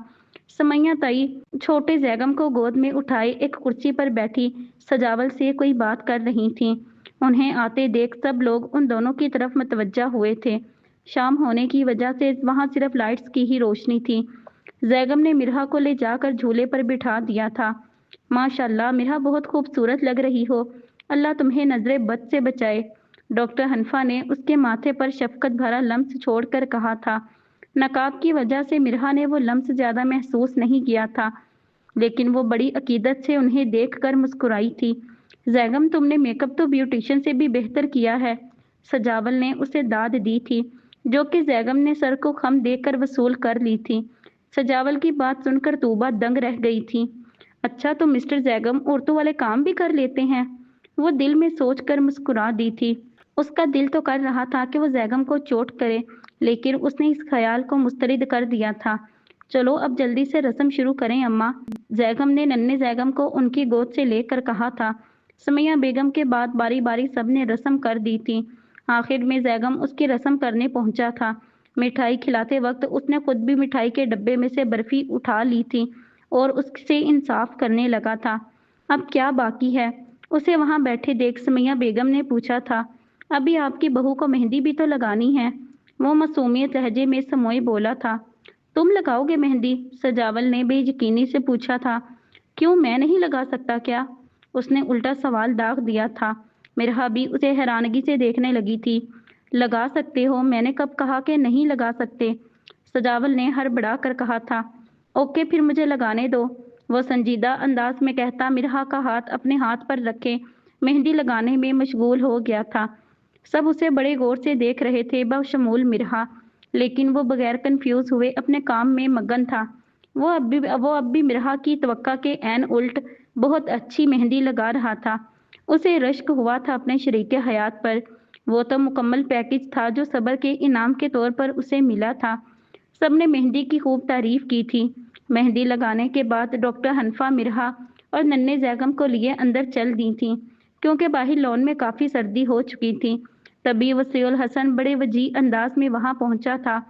سمیہ تائی چھوٹے زیگم کو گود میں اٹھائے ایک کرسی پر بیٹھی سجاول سے کوئی بات کر رہی تھیں۔ انہیں آتے دیکھ سب لوگ ان دونوں کی طرف متوجہ ہوئے تھے۔ شام ہونے کی وجہ سے وہاں صرف لائٹس کی ہی روشنی تھی۔ زیگم نے مرہا کو لے جا کر جھولے پر بٹھا دیا تھا۔ ماشاءاللہ مرہا، بہت خوبصورت لگ رہی ہو، اللہ تمہیں نظر بد سے بچائے، ڈاکٹر حنفا نے اس کے ماتھے پر شفقت بھرا لمس چھوڑ کر کہا تھا۔ نقاب کی وجہ سے مرہا نے وہ لمس زیادہ محسوس نہیں کیا تھا، لیکن وہ بڑی عقیدت سے انہیں دیکھ کر مسکرائی تھی۔ زیگم، تم نے میک اپ تو بیوٹیشین سے بھی بہتر کیا ہے، سجاول نے اسے داد دی تھی، جو کہ زیگم نے سر کو خم دے کر وصول کر لی تھی۔ سجاول کی بات سن کر طوبا دنگ رہ گئی تھی۔ اچھا تو مسٹر زیگم عورتوں والے کام بھی کر لیتے ہیں؟ وہ دل میں سوچ کر مسکرا دی تھی۔ اس کا دل تو کر رہا تھا کہ وہ زیگم کو چوٹ کرے، لیکن اس نے اس خیال کو مسترد کر دیا تھا۔ چلو اب جلدی سے رسم شروع کریں اماں، زیگم نے ننھے زیگم کو ان کی گود سے لے کر کہا تھا۔ سمیہ بیگم کے بعد باری باری سب نے رسم کر دی تھی۔ آخر میں زیگم اس کی رسم کرنے پہنچا تھا۔ مٹھائی کھلاتے وقت اس نے خود بھی مٹھائی کے ڈبے میں سے برفی اٹھا لی تھی اور اس سے انصاف کرنے لگا تھا۔ اب کیا باقی ہے؟ اسے وہاں بیٹھے دیکھ سمیہ بیگم نے پوچھا تھا۔ ابھی آپ کی بہو کو مہندی بھی تو لگانی ہے، وہ معصومیت لہجے میں سموئے بولا تھا۔ تم لگاؤ گے مہندی؟ سجاول نے بے یقینی سے پوچھا تھا۔ کیوں، میں نہیں لگا سکتا کیا؟ اس نے الٹا سوال داغ دیا تھا۔ مرہا بھی اسے حیرانگی سے دیکھنے لگی تھی۔ لگا سکتے ہو، میں نے کب کہا کہ نہیں لگا سکتے؟ سجاول نے ہڑبڑا کر کہا تھا۔ اوکے پھر مجھے لگانے دو، وہ سنجیدہ انداز میں کہتا مرہا کا ہاتھ اپنے ہاتھ پر رکھے مہندی لگانے میں مشغول ہو گیا تھا۔ سب اسے بڑے غور سے دیکھ رہے تھے بشمول مرہا، لیکن وہ بغیر کنفیوز ہوئے اپنے کام میں مگن تھا۔ وہ اب بھی مرہا کی توقع کے عین الٹ بہت اچھی مہندی لگا رہا تھا۔ اسے رشک ہوا تھا اپنے شریک حیات پر۔ وہ تو مکمل پیکج تھا جو صبر کے انعام کے طور پر اسے ملا تھا۔ سب نے مہندی کی خوب تعریف کی تھی۔ مہندی لگانے کے بعد ڈاکٹر حنفا مرہا اور ننھے زیگم کو لیے اندر چل دی تھیں، کیونکہ باہر لان میں کافی سردی ہو چکی تھی۔ تبھی وسیع الحسن بڑے وجیح انداز میں وہاں پہنچا تھا۔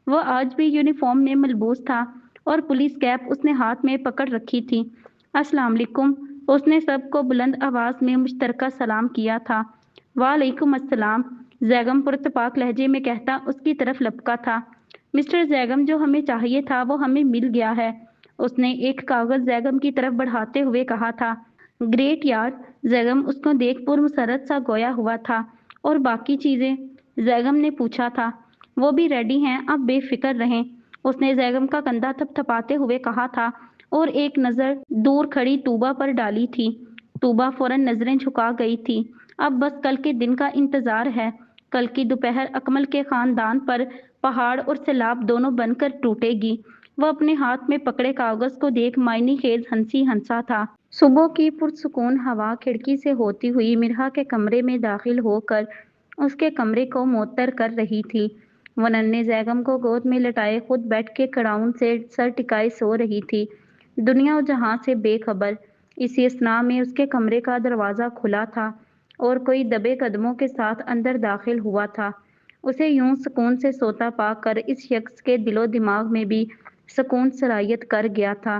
وہ آج بھی یونیفارم میں ملبوس تھا اور پولیس کیپ اس نے ہاتھ میں پکڑ رکھی تھی۔ السلام علیکم، اس نے سب کو بلند آواز میں مشترکہ سلام کیا تھا۔ وعلیکم السلام، زیگم پراتفاق لہجے میں کہتا اس کی طرف لپکا تھا۔ مسٹر زیگم، جو ہمیں چاہیے تھا وہ ہمیں مل گیا ہے، اس نے ایک کاغذ زیگم کی طرف بڑھاتے ہوئے کہا تھا۔ گریٹ یار، زیگم اس کو دیکھ پرمسرت سا گویا ہوا تھا۔ اور باقی چیزیں؟ زیگم نے پوچھا تھا۔ وہ بھی ریڈی ہیں، آپ بے فکر رہیں، اس نے زیگم کا کندھا تھپ تھپاتے ہوئے کہا تھا اور ایک نظر دور کھڑی طوبا پر ڈالی تھی۔ طوبا فوراً نظریں جھکا گئی تھی۔ اب بس کل کے دن کا انتظار ہے۔ کل کی دوپہر اکمل کے خاندان پر پہاڑ اور سیلاب دونوں بن کر ٹوٹے گی۔ وہ اپنے ہاتھ میں پکڑے کاغذ کو دیکھ معنی خیز ہنسی ہنسا تھا۔ صبح کی پرسکون ہوا کھڑکی سے ہوتی ہوئی مرہا کے کمرے میں داخل ہو کر اس کے کمرے کو معطر کر رہی تھی۔ وہ ننھے زیگم کو گود میں لٹائے خود بیڈ کے کڑاؤن سے سر ٹکائے سو رہی تھی، دنیا و جہاں سے بے خبر۔ اسی اثناء میں اس کے کمرے کا دروازہ کھلا تھا اور کوئی دبے قدموں کے ساتھ اندر داخل ہوا تھا۔ اسے یوں سکون سے سوتا پا کر اس شخص کے دل و دماغ میں بھی سکون سرایت کر گیا تھا۔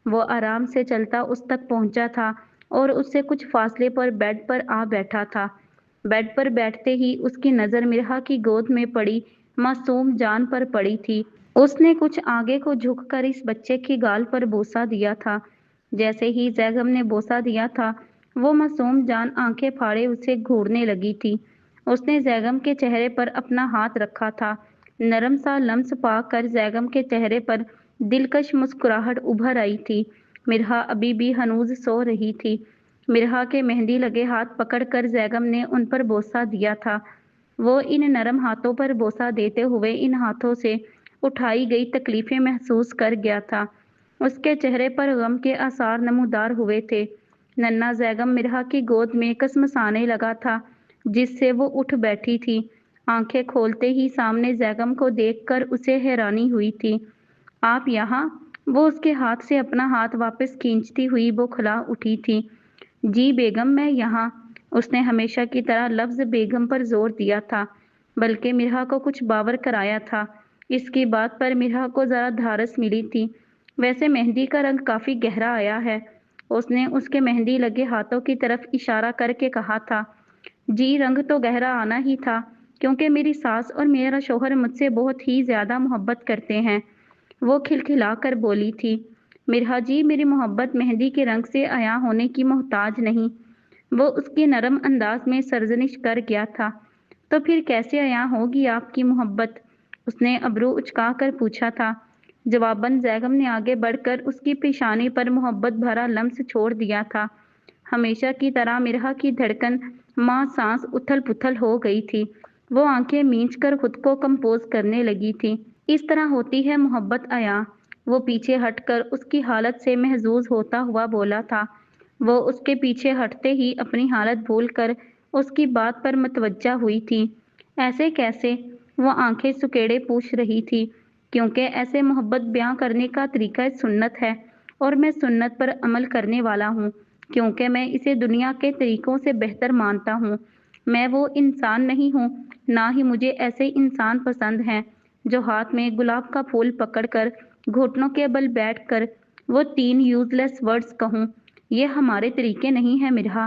وہ آرام سے چلتا اس تک پہنچا تھا اور اس سے کچھ فاصلے پر بیڈ پر آ بیٹھا تھا۔ بیڈ پر بیٹھتے ہی اس کی نظر مرحا کی گود میں پڑی معصوم جان پر پڑی تھی۔ اس نے کچھ آگے کو جھک کر اس بچے کی گال پر بوسہ دیا تھا۔ جیسے ہی زیغم نے بوسہ دیا تھا، وہ معصوم جان آنکھیں پھاڑے اسے گھورنے لگی تھی۔ اس نے زیغم کے چہرے پر اپنا ہاتھ رکھا تھا۔ نرم سا لمس پا کر زیغم کے چہرے پر دلکش مسکراہٹ ابھر آئی تھی۔ مرحا ابھی بھی ہنوز سو رہی تھی۔ مرحا کے مہندی لگے ہاتھ پکڑ کر زیغم نے ان پر بوسہ دیا تھا۔ وہ ان نرم ہاتھوں پر بوسہ دیتے ہوئے ان ہاتھوں سے اٹھائی گئی تکلیفیں محسوس کر گیا تھا۔ اس کے چہرے پر غم کے آثار نمودار ہوئے تھے۔ ننھا زیغم مرحا کی گود میں کسمسانے لگا تھا، جس سے وہ اٹھ بیٹھی تھی۔ آنکھیں کھولتے ہی سامنے زیغم کو دیکھ کر اسے حیرانی ہوئی تھی۔ آپ یہاں؟ وہ اس کے ہاتھ سے اپنا ہاتھ واپس کھینچتی ہوئی بوکھلا اٹھی تھی۔ جی بیگم، میں یہاں۔ اس نے ہمیشہ کی طرح لفظ بیگم پر زور دیا تھا، بلکہ مرحا کو کچھ باور کرایا تھا۔ اس کی بات پر مرحا کو ذرا دھارس ملی تھی۔ ویسے مہندی کا رنگ کافی گہرا آیا ہے، اس نے اس کے مہندی لگے ہاتھوں کی طرف اشارہ کر کے کہا تھا۔ جی، رنگ تو گہرا آنا ہی تھا، کیونکہ میری ساس اور میرا شوہر مجھ سے بہت ہی زیادہ محبت کرتے ہیں، وہ کھلکھلا کر بولی تھی۔ مرحا جی، میری محبت مہندی کے رنگ سے عیاں ہونے کی محتاج نہیں، وہ اس کے نرم انداز میں سرزنش کر گیا تھا۔ تو پھر کیسے عیاں ہوگی آپ کی محبت؟ اس نے ابرو اچکا کر پوچھا تھا۔ جواباً زیغم نے آگے بڑھ کر اس کی پیشانی پر محبت بھرا لمس چھوڑ دیا تھا۔ ہمیشہ کی طرح مرحا کی دھڑکن ماں سانس اتھل پتھل ہو گئی تھی۔ وہ آنکھیں مینچ کر خود کو کمپوز کرنے لگی تھی۔ اس طرح ہوتی ہے محبت عیاں، وہ پیچھے ہٹ کر اس کی حالت سے محظوظ ہوتا ہوا بولا تھا۔ وہ اس کے پیچھے ہٹتے ہی اپنی حالت بھول کر اس کی بات پر متوجہ ہوئی تھی۔ ایسے کیسے؟ وہ آنکھیں سکیڑے پوچھ رہی تھی۔ کیونکہ ایسے محبت بیاں کرنے کا طریقہ سنت ہے، اور میں سنت پر عمل کرنے والا ہوں، کیونکہ میں اسے دنیا کے طریقوں سے بہتر مانتا ہوں۔ میں وہ انسان نہیں ہوں، نہ ہی مجھے ایسے انسان پسند ہیں جو ہاتھ میں گلاب کا پھول پکڑ کر گھٹنوں کے بل بیٹھ کر وہ 3 یوز لیس ورڈز کہوں۔ یہ ہمارے طریقے نہیں ہیں مرحا۔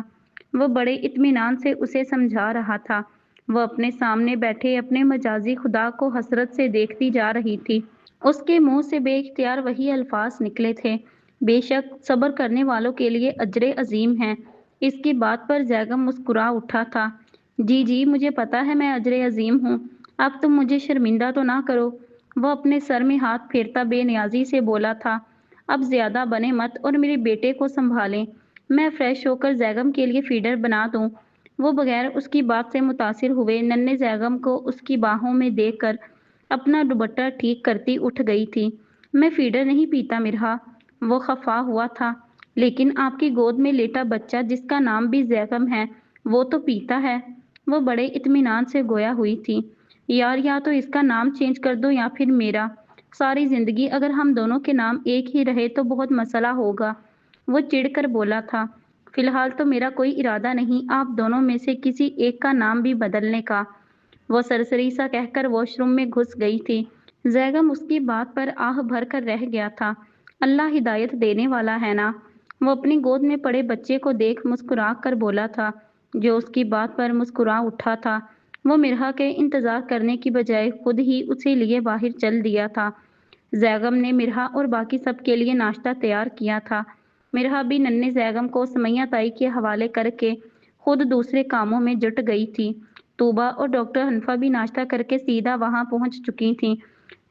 وہ بڑے اطمینان سے اسے سمجھا رہا تھا۔ وہ اپنے سامنے بیٹھے اپنے مجازی خدا کو حسرت سے دیکھتی جا رہی تھی۔ اس کے منہ سے بے اختیار وہی الفاظ نکلے تھے، بے شک صبر کرنے والوں کے لیے اجر عظیم ہے۔ اس کی بات پر زیغم مسکرا اٹھا تھا۔ جی جی، مجھے پتا ہے میں اجر عظیم ہوں، اب تم مجھے شرمندہ تو نہ کرو۔ وہ اپنے سر میں ہاتھ پھیرتا بے نیازی سے بولا تھا۔ اب زیادہ بنے مت اور میرے بیٹے کو سنبھالیں، میں فریش ہو کر زیغم کے لیے فیڈر بنا دوں۔ وہ بغیر اس کی بات سے متاثر ہوئے ننھے زیغم کو اس کی باہوں میں دے کر اپنا دوپٹہ ٹھیک کرتی اٹھ گئی تھی۔ میں فیڈر نہیں پیتا مرحا، وہ خفا ہوا تھا، لیکن آپ کی گود میں لیٹا بچہ جس کا نام بھی زیغم ہے، وہ تو پیتا ہے۔ وہ بڑے اطمینان سے گویا ہوئی تھی۔ یار، یا تو اس کا نام چینج کر دو یا پھر میرا۔ ساری زندگی اگر ہم دونوں کے نام ایک ہی رہے تو بہت مسئلہ ہوگا، وہ چڑ کر بولا تھا۔ فی الحال تو میرا کوئی ارادہ نہیں آپ دونوں میں سے کسی ایک کا نام بھی بدلنے کا، وہ سرسری سا کہہ کر واش روم میں گھس گئی تھی۔ زیغم اس کی بات پر آہ بھر کر رہ گیا تھا۔ اللہ ہدایت دینے والا ہے نا، وہ اپنی گود میں پڑے بچے کو دیکھ مسکرا کر بولا تھا، جو اس کی بات پر مسکرا اٹھا تھا۔ وہ مرحا کے انتظار کرنے کی بجائے خود ہی اسے لیے باہر چل دیا تھا۔ زیغم نے مرحا اور باقی سب کے لیے ناشتہ تیار کیا تھا۔ مرحا بھی ننھے زیغم کو سمیہ تائی کے حوالے کر کے خود دوسرے کاموں میں جٹ گئی تھی۔ طوبا اور ڈاکٹر حنفا بھی ناشتہ کر کے سیدھا وہاں پہنچ چکی تھیں۔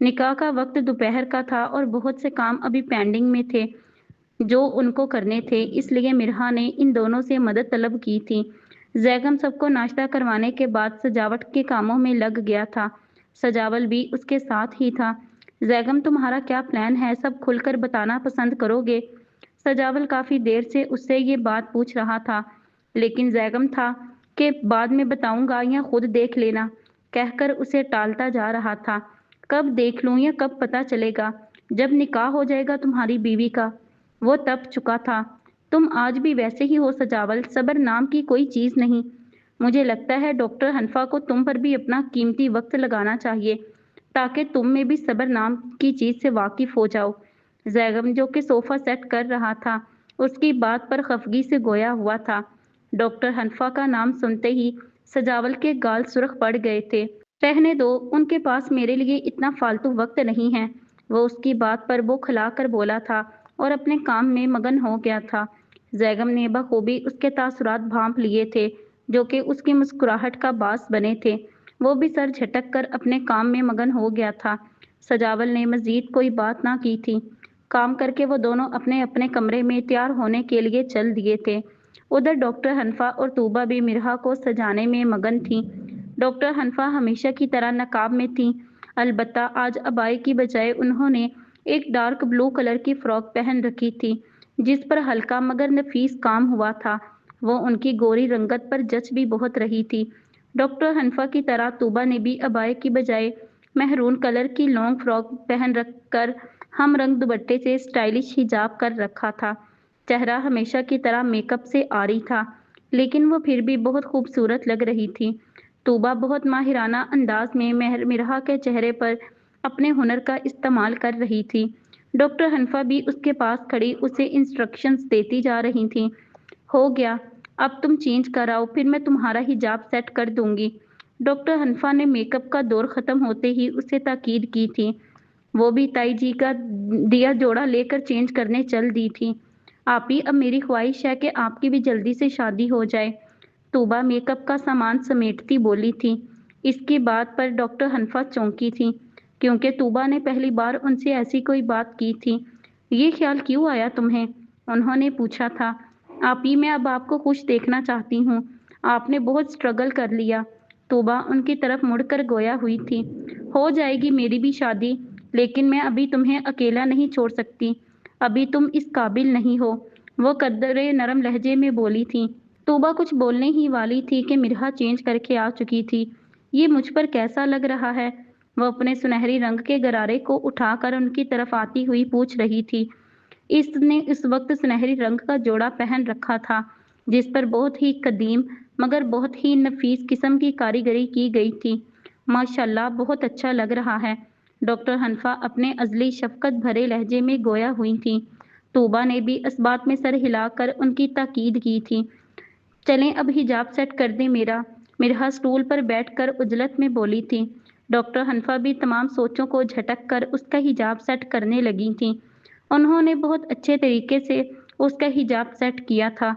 نکاح کا وقت دوپہر کا تھا اور بہت سے کام ابھی پینڈنگ میں تھے جو ان کو کرنے تھے، اس لیے مرحا نے ان دونوں سے مدد طلب کی تھی۔ زیغم سب کو ناشتہ کروانے کے بعد سجاوٹ کے کاموں میں لگ گیا تھا۔ سجاول بھی اس کے ساتھ ہی تھا۔ زیغم، تمہارا کیا پلان ہے، سب کھل کر بتانا پسند کرو گے؟ سجاول کافی دیر سے اس سے یہ بات پوچھ رہا تھا، لیکن زیغم تھا کہ بعد میں بتاؤں گا یا خود دیکھ لینا کہہ کر اسے ٹالتا جا رہا تھا۔ کب دیکھ لوں یا کب پتہ چلے گا؟ جب نکاح ہو جائے گا تمہاری بیوی کا۔ وہ تپ چکا تھا۔ تم آج بھی ویسے ہی ہو سجاول، صبر نام کی کوئی چیز نہیں۔ मुझे लगता है डॉक्टर हनफा को तुम पर भी अपना कीमती वक्त लगाना चाहिए ताकि तुम में भी सब्र नाम की चीज से वाकिफ हो जाओ। जैगम जो कि सोफा सेट कर रहा था उसकी बात पर खफगी से गोया हुआ था। डॉक्टर हनफा का नाम सुनते ही सजावल के गाल सुर्ख पड़ गए थे। रहने दो, उनके पास मेरे लिए इतना फालतू वक्त नहीं है। वो उसकी बात पर वो खिलाकर बोला था और अपने काम में मगन हो गया था। जैगम ने बखूबी उसके तासुरात भांप लिए थे जो कि उसकी मुस्कुराहट का बास बने थे। वो भी सर झटक कर अपने काम में मगन हो गया था। सजावल ने मजीद कोई बात ना की थी। काम करके वो दोनों अपने अपने कमरे में तैयार होने के लिए चल दिए थे। उधर डॉक्टर हनफा और तूबा भी मिरहा को सजाने में मगन थी। डॉक्टर हनफा हमेशा की तरह नकाब में थी, अलबत्ता आज अबाई की बजाय उन्होंने एक डार्क ब्लू कलर की फ्रॉक पहन रखी थी जिस पर हल्का मगर नफीस काम हुआ था। वो उनकी गोरी रंगत पर जच भी बहुत रही थी। डॉक्टर हनफा की तरह तूबा ने भी अबाई की बजाय महरून कलर की लॉन्ग फ्रॉक पहन रखकर हम रंग दुपट्टे से स्टाइलिश हिजाब कर रखा था। चेहरा हमेशा की तरह मेकअप से आरी था, लेकिन वो फिर भी बहुत खूबसूरत लग रही थी। तूबा बहुत माहिराना अंदाज में मिरहा के चेहरे पर अपने हुनर का इस्तेमाल कर रही थी। डॉक्टर हनफा भी उसके पास खड़ी उसे इंस्ट्रक्शंस देती जा रही थी। हो गया, अब तुम चेंज कराओ, फिर मैं तुम्हारा हिजाब सेट कर दूंगी। डॉक्टर हनफा ने मेकअप का दौर खत्म होते ही उसे ताकीद की थी। वो भी ताई जी का दिया जोड़ा लेकर चेंज करने चल दी थी। आप ही, अब मेरी ख्वाहिश है कि आपकी भी जल्दी से शादी हो जाए। तूबा मेकअप का सामान समेटती बोली थी। इसकी बात पर डॉक्टर हनफा चौंकी थी क्योंकि तूबा ने पहली बार उनसे ऐसी कोई बात की थी। ये ख्याल क्यों आया तुम्हें? उन्होंने पूछा था। आप ही, मैं अब आपको खुश देखना चाहती हूँ। आपने बहुत स्ट्रगल कर लिया। तूबा उनकी तरफ मुड़कर गोया हुई थी। हो जाएगी मेरी भी शादी, लेकिन मैं अभी तुम्हें अकेला नहीं छोड़ सकती। अभी तुम इस काबिल नहीं हो, वो कदरे नरम लहजे में बोली थी। तूबा कुछ बोलने ही वाली थी कि मिरहा चेंज करके आ चुकी थी। ये मुझ पर कैसा लग रहा है? वो अपने सुनहरी रंग के गरारे को उठाकर उनकी तरफ आती हुई पूछ रही थी। इसने इस वक्त सुनहरी रंग का जोड़ा पहन रखा था जिस पर बहुत ही कदीम मगर बहुत ही नफीस किस्म की कारीगरी की गई थी। माशाल्लाह, बहुत अच्छा लग रहा है। डॉक्टर हनफा अपने अजली शफकत भरे लहजे में गोया हुई थी। तूबा ने भी इस बात में सर हिलाकर उनकी ताकीद की थी। चलें, अब हिजाब सेट कर दें मेरा। मिरहा स्टूल पर बैठकर उजलत में बोली थी। डॉक्टर हनफा भी तमाम सोचों को झटक कर उसका हिजाब सेट करने लगी थी। उन्होंने बहुत अच्छे तरीके से उसका हिजाब सेट किया था।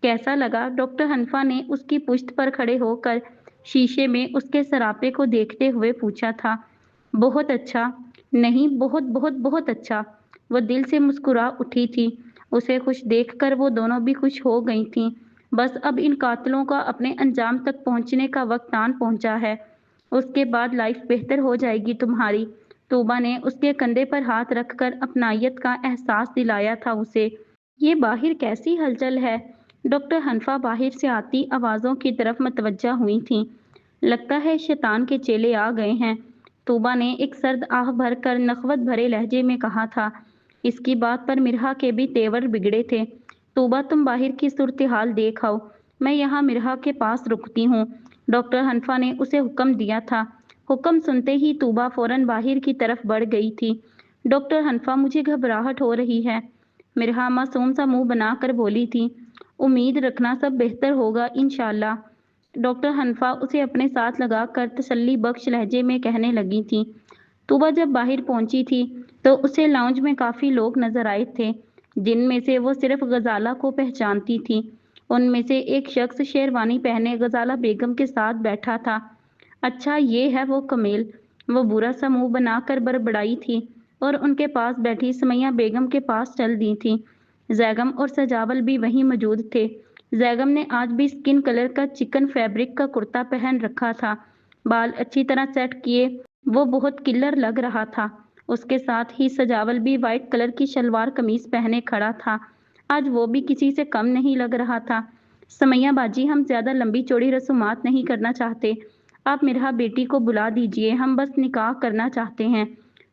कैसा लगा? डॉक्टर हनफा ने उसकी पुश्त पर खड़े होकर शीशे में उसके सरापे को देखते हुए पूछा था। बहुत अच्छा। नहीं, बहुत बहुत बहुत अच्छा। वो दिल से मुस्कुरा उठी थी। उसे खुश देखकर वो दोनों भी खुश हो गई थीं। बस अब इन कातलों का अपने अंजाम तक पहुंचने का वक्त आन पहुंचा है। उसके बाद लाइफ बेहतर हो जाएगी तुम्हारी। तूबा ने उसके कंधे पर हाथ रखकर अपनायत का एहसास दिलाया था उसे। ये बाहिर कैसी हलचल है? डॉक्टर हनफा बाहर से आती आवाज़ों की तरफ मतवज्जा हुई थीं। लगता है शैतान के चेले आ गए हैं। तूबा ने एक सर्द आह भरकर नखवत भरे लहजे में कहा था। इसकी बात पर मिरहा के भी तेवर बिगड़े थे। तूबा, तुम बाहर की सूरत हाल देख आओ, मैं यहाँ मिरहा के पास रुकती हूँ। डॉक्टर हनफा ने उसे हुक्म दिया था। हुक्म सुनते ही तूबा फौरन बाहर की तरफ बढ़ गई थी। डॉक्टर हनफा, मुझे घबराहट हो रही है। मिरहा मासूम सा मुंह बनाकर बोली थी। उम्मीद रखना सब बेहतर होगा इंशाल्लाह। डॉक्टर हनफा उसे अपने साथ लगाकर तसल्ली बख्श लहजे में कहने लगी थी। तूबा जब बाहर पहुंची थी तो उसे लाउंज में काफी लोग नजर आए थे जिनमें से वो सिर्फ गजाला को पहचानती थी। उनमें से एक शख्स शेरवानी पहने गजाला बेगम के साथ बैठा था। अच्छा, ये है वो कमेल। वो बुरा सा मुंह बनाकर बड़बड़ाई थी और उनके पास बैठी समैया बेगम के पास चल दी थी। जैगम और सजावल भी वहीं मौजूद थे। जैगम ने आज भी स्किन कलर का चिकन फैब्रिक का कुर्ता पहन रखा था। बाल अच्छी तरह सेट किए वो बहुत किलर लग रहा था। उसके साथ ही सजावल भी वाइट कलर की शलवार कमीज पहने खड़ा था। आज वो भी किसी से कम नहीं लग रहा था। समैया बाजी, हम ज्यादा लंबी चौड़ी रसूमात नहीं करना चाहते। आप मिरहा बेटी को बुला दीजिए, हम बस निकाह करना चाहते हैं।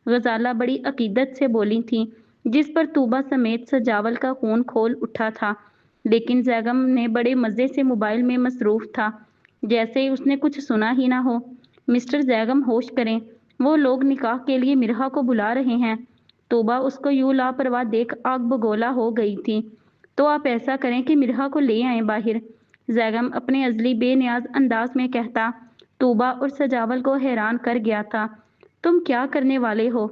गजाला बड़ी अकीदत से बोली थी जिस पर तूबा समेत सजावल का खून खोल उठा था। लेकिन जैगम ने बड़े मज़े से मोबाइल में मसरूफ था। जैसे उसने कुछ सुना ही ना हो। मिस्टर जैगम होश करें, वो लोग निकाह के लिए मिरहा को बुला रहे हैं। तोबा उसको यूं लापरवाह देख आग बगोला हो गई थी। तो आप ऐसा करें कि मिरहा को ले आए बाहर। जैगम अपने अजली बेनियाज अंदाज में कहता। तोबा और सजावल को हैरान कर गया था। तुम क्या करने वाले हो?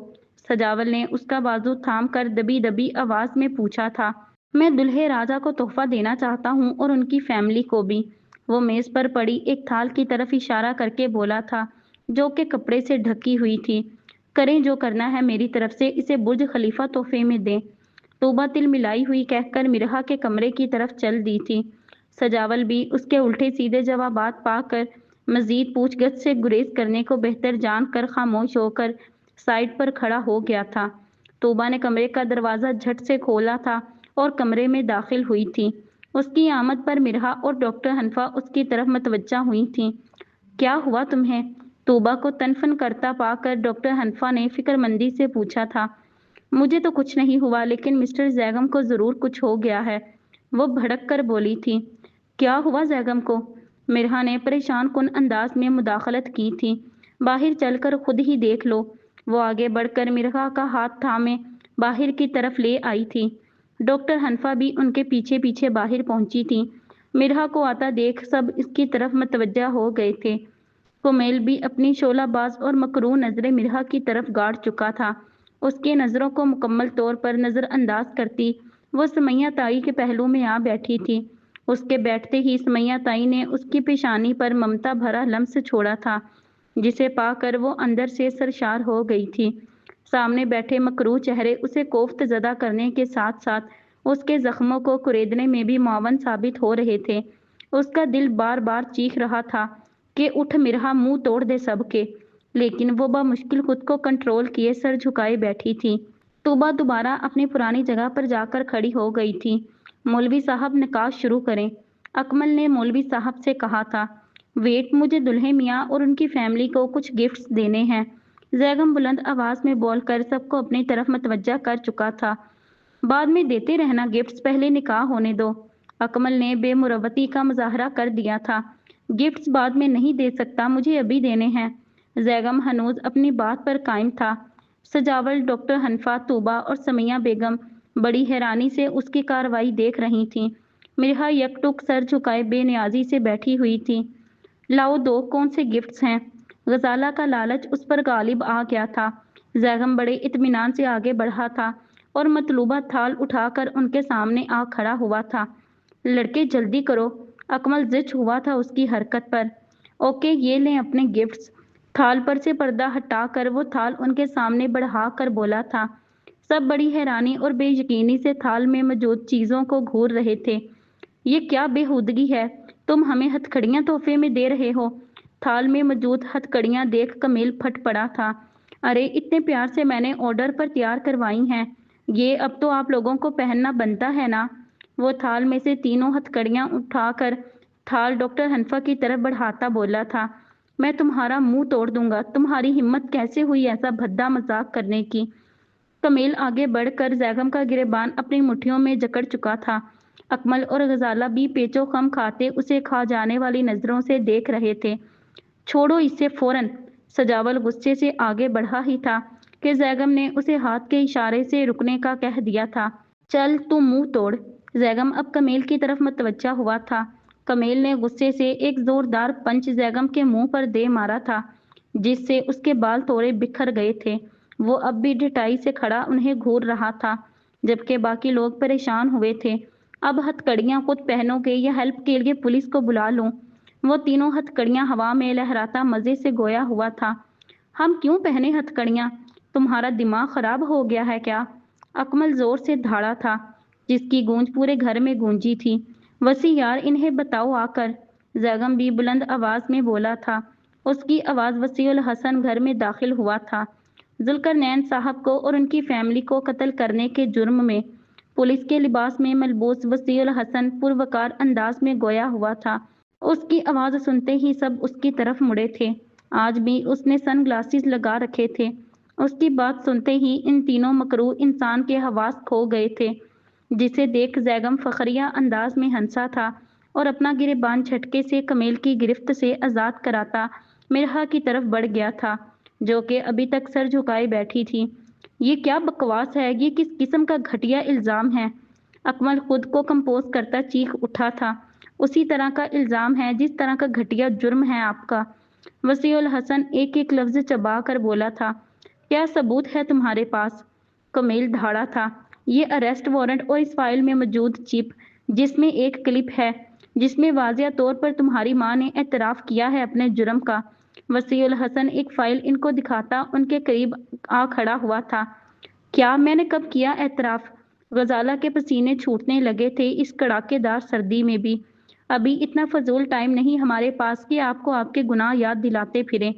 सजावल ने उसका बाजू थाम कर दबी दबी आवाज में पूछा था। मैं दुल्हे राजा को तोहफा देना चाहता हूँ और उनकी फैमिली को भी। वो मेज पर पड़ी एक थाल की तरफ इशारा करके बोला था, जो कि कपड़े से ढकी हुई थी। करें जो करना है मेरी तरफ से, इसे बुर्ज खलीफा तोहफे में दें। तोबा तिल मिलाई हुई कहकर मिरहा के कमरे की तरफ चल दी थी। सजावल भी उसके उल्टे सीधे जवाबात पाकर मजीद पूछगछ से गुरेज करने को बेहतर जानकर खामोश होकर साइड पर खड़ा हो गया था। तोबा ने कमरे का दरवाज़ा झट से खोला था और कमरे में दाखिल हुई थी। उसकी आमद पर मिरहा और डॉक्टर हनफा उसकी तरफ मतवज्जा हुई थीं। क्या हुआ तुम्हें? तोबा को तनफन करता पाकर डॉक्टर हनफा ने फिक्रमंदी से पूछा था। मुझे तो कुछ नहीं हुआ, लेकिन मिस्टर जैगम को ज़रूर कुछ हो गया है, वो भड़क कर बोली थी। क्या हुआ जैगम को? मिरहा ने परेशान कुन अंदाज में मुदाखलत की थी। बाहर चलकर खुद ही देख लो। वो आगे बढ़कर मिरहा का हाथ थामे बाहर की तरफ ले आई थी। डॉक्टर हनफा भी उनके पीछे पीछे बाहर पहुंची थी। मिरहा को आता देख सब इसकी तरफ मतवज्जा हो गए थे। कुमेल भी अपनी शोलाबाज और मकरूह नजरें मिरहा की तरफ गाड़ चुका था। उसकी नज़रों को मुकम्मल तौर पर नज़रअंदाज करती वो समैया ताई के पहलू में आ बैठी थी। उसके बैठते ही समैया ताई ने उसकी पेशानी पर ममता भरा लम्स छोड़ा था, जिसे पाकर वो अंदर से सरशार हो गई थी। सामने बैठे मकरूह चेहरे उसे कोफ्त ज़दा करने के साथ साथ उसके जख्मों को कुरेदने में भी मुआवन साबित हो रहे थे। उसका दिल बार बार चीख रहा था कि उठ मिरहा, मुंह तोड़ दे सबके। लेकिन वो बामुश्किल खुद को कंट्रोल किए सर झुकाए बैठी थी। तोबा दोबारा अपनी पुरानी जगह पर जाकर खड़ी हो गई थी। मौलवी साहब निकाह शुरू करें, अकमल ने मौलवी साहब से कहा था। वेट, मुझे दुल्हे मियाँ और उनकी फैमिली को कुछ गिफ्ट्स देने हैं। जैगम बुलंद आवाज में बोलकर सबको अपनी तरफ मतवज्जा कर चुका था। बाद में देते रहना गिफ्ट्स, पहले निकाह होने दो। अकमल ने बेमुरवती का मुजाहरा कर दिया था। गिफ्ट्स बाद में नहीं दे सकता, मुझे अभी देने हैं। जैगम हनूज अपनी बात पर कायम था। सजावल, डॉक्टर हनफा, तूबा और समिया बेगम बड़ी हैरानी से उसकी कार्रवाई देख रही थीं। मिरहा यकटुक सर झुकाए बेनियाजी से बैठी हुई थी। लाओ दो, कौन से गिफ्ट्स हैं? गजाला का लालच उस पर गालिब आ गया था। जैगम बड़े इत्मीनान से आगे बढ़ा था और मतलूबा थाल उठाकर उनके सामने आ खड़ा हुआ था। लड़के जल्दी करो, अकमल जिच हुआ था उसकी हरकत पर। ओके, ये लें अपने गिफ्ट्स। थाल पर से पर्दा हटाकर वो थाल उनके सामने बढ़ा कर बोला था। सब बड़ी हैरानी और बेयकीनी से थाल में मौजूद चीज़ों को घूर रहे थे। ये क्या बेहूदगी है? तुम हमें हथकड़ियाँ तोहफे में दे रहे हो? थाल में मौजूद हथकड़ियाँ देख कमील फट पड़ा था। अरे, इतने प्यार से मैंने ऑर्डर पर तैयार करवाई हैं। ये अब तो आप लोगों को पहनना बनता है ना? वो थाल में से तीनों हथकड़ियाँ उठाकर थाल डॉक्टर हनफा की तरफ बढ़ाता बोला था। मैं तुम्हारा मुंह तोड़ दूंगा। तुम्हारी हिम्मत कैसे हुई ऐसा भद्दा मजाक करने की? कमील आगे बढ़कर जैगम का गिरेबान अपनी मुट्ठियों में जकड़ चुका था। अकमल और गजाला भी पेचो खम खाते उसे खा जाने वाली नजरों से देख रहे थे। छोड़ो इसे फौरन। सजावल गुस्से से आगे बढ़ा ही था कि जैगम ने उसे हाथ के इशारे से रुकने का कह दिया था। चल तू मुंह तोड़। जैगम अब कमील की तरफ मतवज्जा हुआ था। कमील ने गुस्से से एक जोरदार पंच जैगम के मुंह पर दे मारा था, जिससे उसके बाल थोड़े बिखर गए थे। वो अब भी ढिठाई से खड़ा उन्हें घूर रहा था, जबकि बाकी लोग परेशान हुए थे। अब हथकड़ियाँ खुद पहनोगे या हेल्प के लिए पुलिस को बुला लूं? वो तीनों हथकड़ियाँ हवा में लहराता मजे से गोया हुआ था। हम क्यों पहने हथकड़ियाँ? तुम्हारा दिमाग खराब हो गया है क्या? अकमल जोर से धाड़ा था, जिसकी गूंज पूरे घर में गूंजी थी। वसी यार, इन्हें बताओ आकर। जैगम भी बुलंद आवाज में बोला था। उसकी आवाज वसीउल हसन घर में दाखिल हुआ था। जुल्करनैन साहब को और उनकी फैमिली को कत्ल करने के जुर्म में पुलिस के लिबास में मलबूस वसीउल हसन पुरवकार अंदाज में गोया हुआ था। उसकी आवाज सुनते ही सब उसकी तरफ मुड़े थे। आज भी उसने सन ग्लासेस लगा रखे थे। उसकी बात सुनते ही इन तीनों मकरूह इंसान के हवास खो गए थे, जिसे देख जैगम फखरिया अंदाज में हंसा था اور اپنا گریبان جھٹکے سے کمیل کی گرفت سے آزاد کراتا مرحا کی طرف بڑھ گیا تھا، جو کہ ابھی تک سر جھکائے بیٹھی تھی۔ یہ کیا بکواس ہے؟ یہ کس قسم کا گھٹیا الزام ہے؟ اکمل خود کو کمپوز کرتا چیخ اٹھا تھا۔ اسی طرح کا الزام ہے جس طرح کا گھٹیا جرم ہے آپ کا۔ وسیع الحسن ایک ایک لفظ چبا کر بولا تھا۔ کیا ثبوت ہے تمہارے پاس؟ کمیل دھاڑا تھا۔ یہ اریسٹ وارنٹ اور اس فائل میں موجود چپ، جس میں ایک کلپ ہے جس میں واضح طور پر تمہاری ماں نے اعتراف کیا ہے اپنے جرم کا۔ وسیع الحسن ایک فائل ان کو دکھاتا ان کے قریب آ کھڑا ہوا تھا۔ کیا میں نے کب کیا اعتراف؟ غزالہ کے پسینے چھوٹنے لگے تھے اس کڑاکے دار سردی میں بھی۔ ابھی اتنا فضول ٹائم نہیں ہمارے پاس کہ آپ کو آپ کے گناہ یاد دلاتے پھریں۔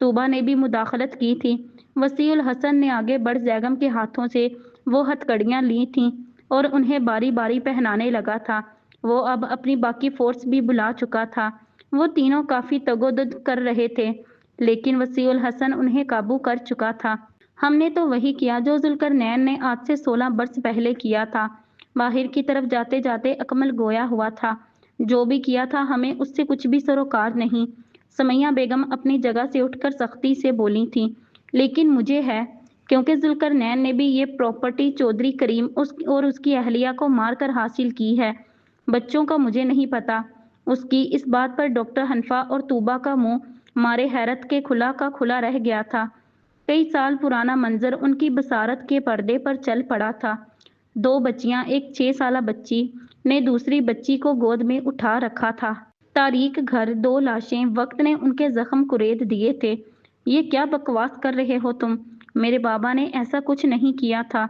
طوبہ نے بھی مداخلت کی تھی۔ وسیع الحسن نے آگے بڑھ زیگم کے ہاتھوں سے وہ ہتھکڑیاں لی تھیں اور انہیں باری باری پہنانے لگا تھا۔ وہ اب اپنی باقی فورس بھی بلا چکا تھا۔ وہ تینوں کافی تگودد کر رہے تھے، لیکن وسیع الحسن انہیں قابو کر چکا تھا۔ ہم نے تو وہی کیا جو ذوالقرنین نے آج سے 16 برس پہلے کیا تھا۔ باہر کی طرف جاتے جاتے اکمل گویا ہوا تھا۔ جو بھی کیا تھا ہمیں اس سے کچھ بھی سروکار نہیں۔ سمیہ بیگم اپنی جگہ سے اٹھ کر سختی سے بولی تھیں۔ لیکن مجھے ہے، کیونکہ ذوالقرنین نے بھی یہ پراپرٹی چودھری کریم اور اس کی اہلیہ کو مار کر حاصل کی ہے۔ بچوں کا مجھے نہیں پتا۔ اس کی اس بات پر ڈاکٹر حنفا اور طوبہ کا منہ مارے حیرت کے کھلا کا کھلا رہ گیا تھا۔ کئی سال پرانا منظر ان کی بصارت کے پردے پر چل پڑا تھا۔ 2 بچیاں، ایک 6 سالہ بچی نے دوسری بچی کو گود میں اٹھا رکھا تھا۔ تاریک گھر، 2 لاشیں، وقت نے ان کے زخم کورید دیے تھے۔ یہ کیا بکواس کر رہے ہو تم؟ میرے بابا نے ایسا کچھ نہیں کیا تھا،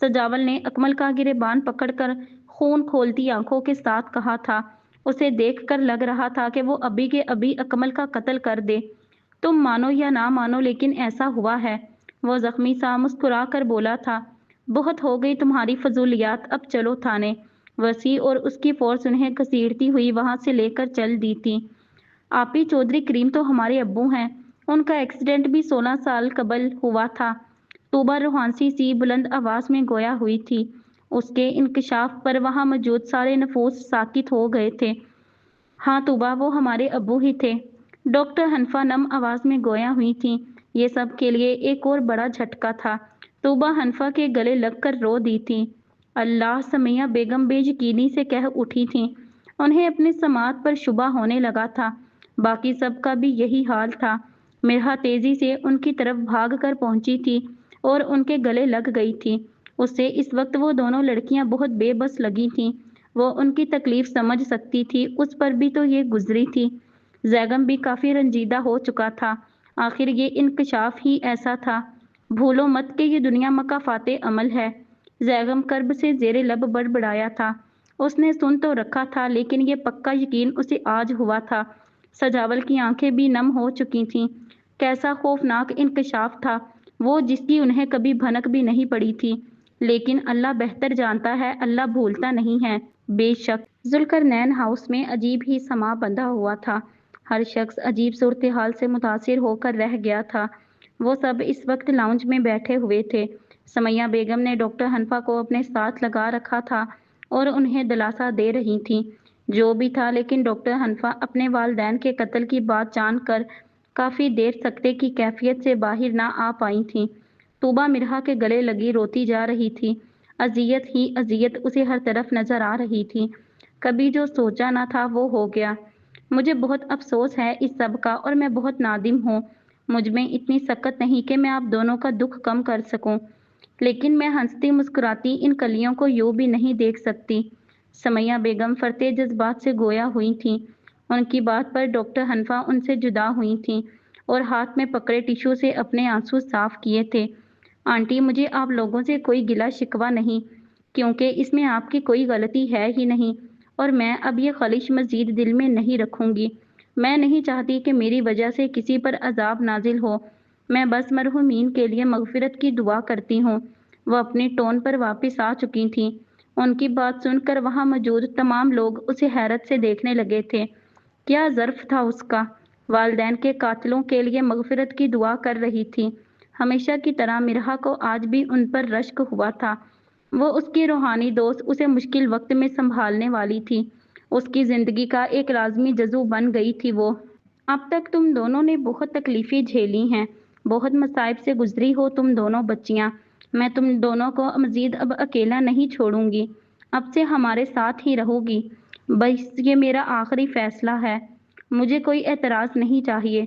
سجاول نے اکمل کا گریبان پکڑ کر خون کھولتی آنکھوں کے ساتھ کہا تھا۔ اسے دیکھ کر لگ رہا تھا کہ وہ ابھی کے ابھی اکمل کا قتل کر دے۔ تم مانو یا نہ مانو لیکن ایسا ہوا ہے، وہ زخمی سا مسکرا کر بولا تھا۔ بہت ہو گئی تمہاری فضولیات، اب چلو تھانے۔ وسیع اور اس کی فورس انہیں گھسیٹتی ہوئی وہاں سے لے کر چل دی تھی۔ آپی چودھری کریم تو ہمارے ابو ہیں، ان کا ایکسیڈنٹ بھی 16 سال قبل ہوا تھا۔ طوبہ روحانسی سی بلند آواز میں گویا ہوئی تھی۔ اس کے انکشاف پر وہاں موجود سارے نفوس ساکت ہو گئے تھے۔ ہاں طوبہ، وہ ہمارے ابو ہی تھے۔ ڈاکٹر حنفا نم آواز میں گویا ہوئی تھیں۔ یہ سب کے لیے ایک اور بڑا جھٹکا تھا۔ طوبہ حنفا کے گلے لگ کر رو دی تھی۔ اللہ! سمیہ بیگم بے یقینی سے کہہ اٹھی تھیں۔ انہیں اپنی سماعت پر شبہ ہونے لگا تھا۔ باقی سب کا بھی یہی حال تھا۔ مرحا تیزی سے ان کی طرف بھاگ کر پہنچی تھی اور ان کے گلے لگ گئی تھی۔ اسے اس وقت وہ دونوں لڑکیاں بہت بے بس لگی تھیں۔ وہ ان کی تکلیف سمجھ سکتی تھی، اس پر بھی تو یہ گزری تھی۔ زیگم بھی کافی رنجیدہ ہو چکا تھا۔ آخر یہ انکشاف ہی ایسا تھا۔ بھولو مت کہ یہ دنیا مکافات عمل ہے۔ زیگم کرب سے زیر لب بڑبڑایا تھا۔ اس نے سن تو رکھا تھا لیکن یہ پکا یقین اسے آج ہوا تھا۔ سجاول کی آنکھیں بھی نم ہو چکی تھیں۔ کیسا خوفناک انکشاف تھا وہ جس کی انہیں کبھی بھنک بھی نہیں پڑی تھی۔ لیکن اللہ بہتر جانتا ہے، اللہ بھولتا نہیں ہے۔ بے شک ذوالقرنین ہاؤس میں عجیب ہی سما بندھا ہوا تھا۔ ہر شخص عجیب صورتحال سے متاثر ہو کر رہ گیا تھا۔ وہ سب اس وقت لاؤنج میں بیٹھے ہوئے تھے۔ سمیہ بیگم نے ڈاکٹر حنفا کو اپنے ساتھ لگا رکھا تھا اور انہیں دلاسا دے رہی تھیں۔ جو بھی تھا لیکن ڈاکٹر حنفا اپنے والدین کے قتل کی بات جان کر کافی دیر سکتے کی کیفیت سے باہر نہ آ پائی تھیں۔ طوبہ مرحا کے گلے لگی روتی جا رہی تھی۔ اذیت ہی اذیت اسے ہر طرف نظر آ رہی تھی۔ کبھی جو سوچا نہ تھا وہ ہو گیا۔ مجھے بہت افسوس ہے اس سب کا اور میں بہت نادم ہوں۔ مجھ میں اتنی سکت نہیں کہ میں آپ دونوں کا دکھ کم کر سکوں، لیکن میں ہنستی مسکراتی ان کلیوں کو یوں بھی نہیں دیکھ سکتی۔ سمیہ بیگم فرتے جذبات سے گویا ہوئی تھیں۔ ان کی بات پر ڈاکٹر حنفا ان سے جدا ہوئی تھیں اور ہاتھ میں پکڑے ٹیشو سے اپنے آنسو صاف کیے تھے۔ آنٹی، مجھے آپ لوگوں سے کوئی گلہ شکوہ نہیں، کیونکہ اس میں آپ کی کوئی غلطی ہے ہی نہیں، اور میں اب یہ خلش مزید دل میں نہیں رکھوں گی۔ میں نہیں چاہتی کہ میری وجہ سے کسی پر عذاب نازل ہو۔ میں بس مرحومین کے لیے مغفرت کی دعا کرتی ہوں۔ وہ اپنی ٹون پر واپس آ چکی تھیں۔ ان کی بات سن کر وہاں موجود تمام لوگ اسے حیرت سے دیکھنے لگے تھے۔ کیا ظرف تھا اس کا؟ والدین کے قاتلوں کے لیے مغفرت کی دعا کر رہی تھی۔ ہمیشہ کی طرح مرحا کو آج بھی ان پر رشک ہوا تھا۔ وہ اس کی روحانی دوست اسے مشکل وقت میں سنبھالنے والی تھی۔ اس کی زندگی کا ایک لازمی جزو بن گئی تھی وہ۔ اب تک تم دونوں نے بہت تکلیفیں جھیلی ہیں، بہت مصائب سے گزری ہو تم دونوں بچیاں۔ میں تم دونوں کو مزید اب اکیلا نہیں چھوڑوں گی، اب سے ہمارے ساتھ ہی رہو گی۔ بس یہ میرا آخری فیصلہ ہے، مجھے کوئی اعتراض نہیں چاہیے۔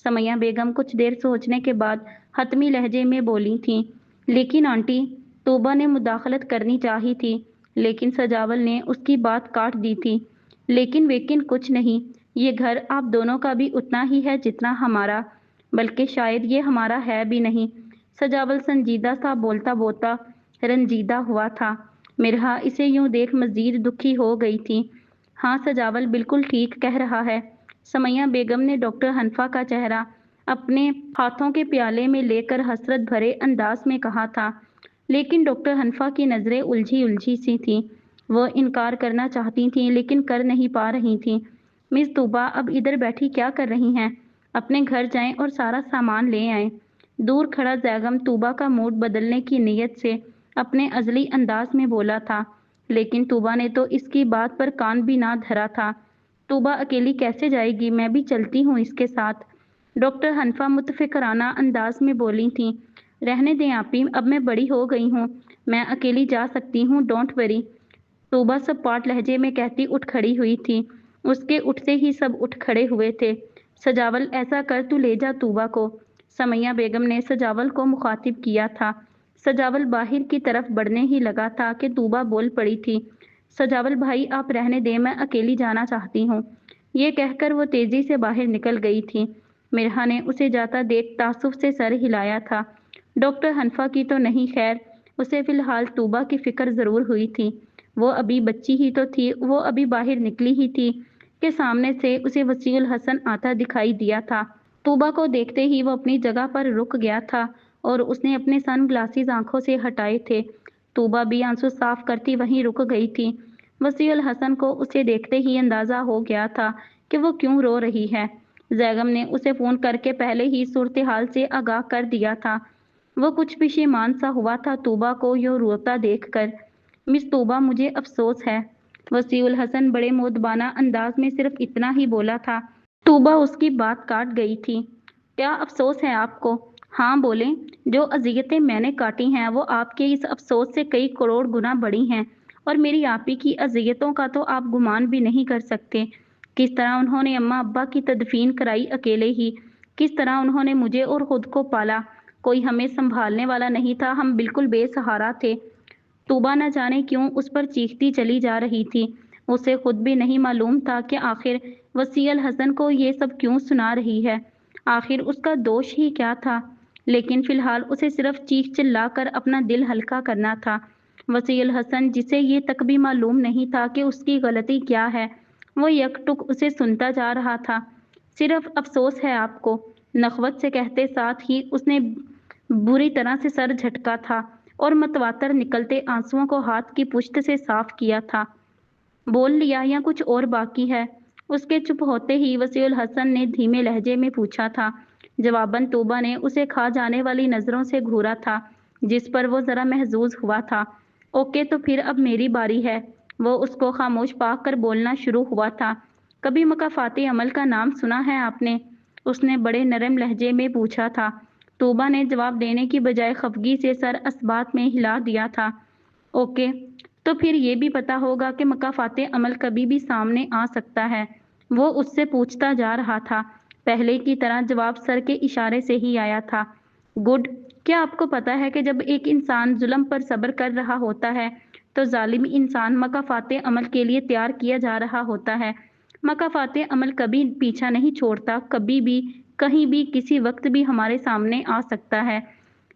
سمیہ بیگم کچھ دیر سوچنے کے بعد حتمی لہجے میں بولی تھیں، لیکن آنٹی، طوبہ نے مداخلت کرنی چاہی تھی، لیکن سجاول نے اس کی بات کاٹ دی تھی۔ لیکن کچھ نہیں، یہ گھر آپ دونوں کا بھی اتنا ہی ہے جتنا ہمارا، بلکہ شاید یہ ہمارا ہے بھی نہیں۔ سجاول سنجیدہ سا بولتا بولتا رنجیدہ ہوا تھا۔ مرحا اسے یوں دیکھ مزید دکھی ہو گئی تھی۔ ہاں سجاول بالکل ٹھیک کہہ رہا ہے، سمیہ بیگم نے ڈاکٹر حنفیٰ کا چہرہ اپنے ہاتھوں کے پیالے میں لے کر حسرت بھرے انداز میں کہا تھا۔ لیکن ڈاکٹر حنفیٰ کی نظریں الجھی سی تھیں، وہ انکار کرنا چاہتی تھیں لیکن کر نہیں پا رہی تھیں۔ مس طوبہ اب ادھر بیٹھی کیا کر رہی ہیں؟ اپنے گھر جائیں اور سارا سامان لے آئیں۔ دور کھڑا زیغم طوبہ کا موڈ بدلنے کی نیت سے اپنے ازلی انداز میں بولا تھا، لیکن طوبہ نے تو اس کی بات پر کان بھی نہ دھرا تھا۔ طوبہ اکیلی کیسے جائے گی؟ میں بھی چلتی ہوں اس کے ساتھ، ڈاکٹر حنفیٰ متفکرانہ انداز میں بولی تھیں۔ رہنے دیں آپی، اب میں بڑی ہو گئی ہوں، میں اکیلی جا سکتی ہوں، ڈونٹ وری، طوبہ سپاٹ لہجے میں کہتی اٹھ کھڑی ہوئی تھی۔ اس کے اٹھتے ہی سب اٹھ کھڑے ہوئے تھے۔ سجاول ایسا کر تو لے جا طوبہ کو، سمیہ بیگم نے سجاول کو مخاطب کیا تھا۔ سجاول باہر کی طرف بڑھنے ہی لگا تھا کہ طوبہ بول پڑی تھی، سجاول بھائی آپ رہنے دیں، میں اکیلی جانا چاہتی ہوں۔ یہ کہہ کر وہ تیزی سے باہر نکل گئی تھی۔ مرحا نے اسے جاتا دیکھ تعصب سے سر ہلایا تھا۔ ڈاکٹر حنفیٰ کی تو نہیں، خیر اسے فی الحال طوبہ کی فکر ضرور ہوئی تھی۔ وہ ابھی بچی ہی تو تھی، وہ ابھی باہر نکلی ہی تھی کہ سامنے سے اسے وسیع الحسن آتا دکھائی دیا تھا۔ طوبہ کو دیکھتے ہی وہ اپنی جگہ پر رک گیا تھا اور اس نے اپنے سن گلاسز آنکھوں سے ہٹائے تھے۔ طوبہ بھی آنسو صاف کرتی وہیں رک گئی تھی۔ وسیع الحسن کو اسے دیکھتے ہی اندازہ ہو گیا تھا کہ وہ کیوں رو رہی ہے۔ زیغم نے اسے فون کر کے پہلے ہی صورتحال سے آگاہ کر دیا تھا۔ وہ کچھ پشیمان سا ہوا تھا طوبہ کو یوں روتا دیکھ کر۔ مس طوبہ مجھے افسوس ہے، وسیع الحسن بڑے مؤدبانہ انداز میں صرف اتنا ہی بولا تھا۔ طوبہ اس کی بات کاٹ گئی تھی۔ کیا افسوس ہے آپ کو؟ ہاں بولیں، جو اذیتیں میں نے کاٹی ہیں وہ آپ کے اس افسوس سے کئی کروڑ گنا بڑی ہیں، اور میری آپی کی اذیتوں کا تو آپ گمان بھی نہیں کر سکتے۔ کس طرح انہوں نے اماں ابا کی تدفین کرائی اکیلے ہی، کس طرح انہوں نے مجھے اور خود کو پالا، کوئی ہمیں سنبھالنے والا نہیں تھا، ہم بالکل بے سہارا تھے۔ طوبہ نہ جانے کیوں اس پر چیختی چلی جا رہی تھی۔ اسے خود بھی نہیں معلوم تھا کہ آخر وسیع الحسن کو یہ سب کیوں سنا رہی ہے، آخر اس کا دوش ہی کیا تھا، لیکن فی الحال اسے صرف چیخ چلا کر اپنا دل ہلکا کرنا تھا۔ وسیع الحسن، جسے یہ تک بھی معلوم نہیں تھا کہ اس کی غلطی کیا ہے، وہ یک ٹک اسے سنتا جا رہا تھا۔ صرف افسوس ہے آپ کو، نخوت سے کہتے ساتھ ہی اس نے بری طرح سے سر جھٹکا تھا اور متواتر نکلتے آنسوؤں کو ہاتھ کی پشت سے صاف کیا تھا۔ بول لیا یا کچھ اور باقی ہے؟ اس کے چپ ہوتے ہی وسیع الحسن نے دھیمے لہجے میں پوچھا تھا۔ جواباً طوبہ نے اسے کھا جانے والی نظروں سے گھورا تھا، جس پر وہ ذرا محظوظ ہوا تھا۔ اوکے تو پھر اب میری باری ہے، وہ اس کو خاموش پا کر بولنا شروع ہوا تھا۔ کبھی مکافات عمل کا نام سنا ہے آپ نے؟ اس نے بڑے نرم لہجے میں پوچھا تھا۔ طوبہ نے جواب دینے کی بجائے خفگی سے سر اثبات میں ہلا دیا تھا۔ اوکے، تو پھر یہ بھی پتا ہوگا کہ مکافات عمل کبھی بھی سامنے آ سکتا ہے، وہ اس سے پوچھتا جا رہا تھا۔ پہلے کی طرح جواب سر کے اشارے سے ہی آیا تھا۔ گڈ، کیا آپ کو پتا ہے کہ جب ایک انسان ظلم پر صبر کر رہا ہوتا ہے تو ظالم انسان مکافات عمل کے لیے تیار کیا جا رہا ہوتا ہے؟ مکافات عمل کبھی پیچھا نہیں چھوڑتا، کبھی بھی، کہیں بھی، کسی وقت بھی ہمارے سامنے آ سکتا ہے۔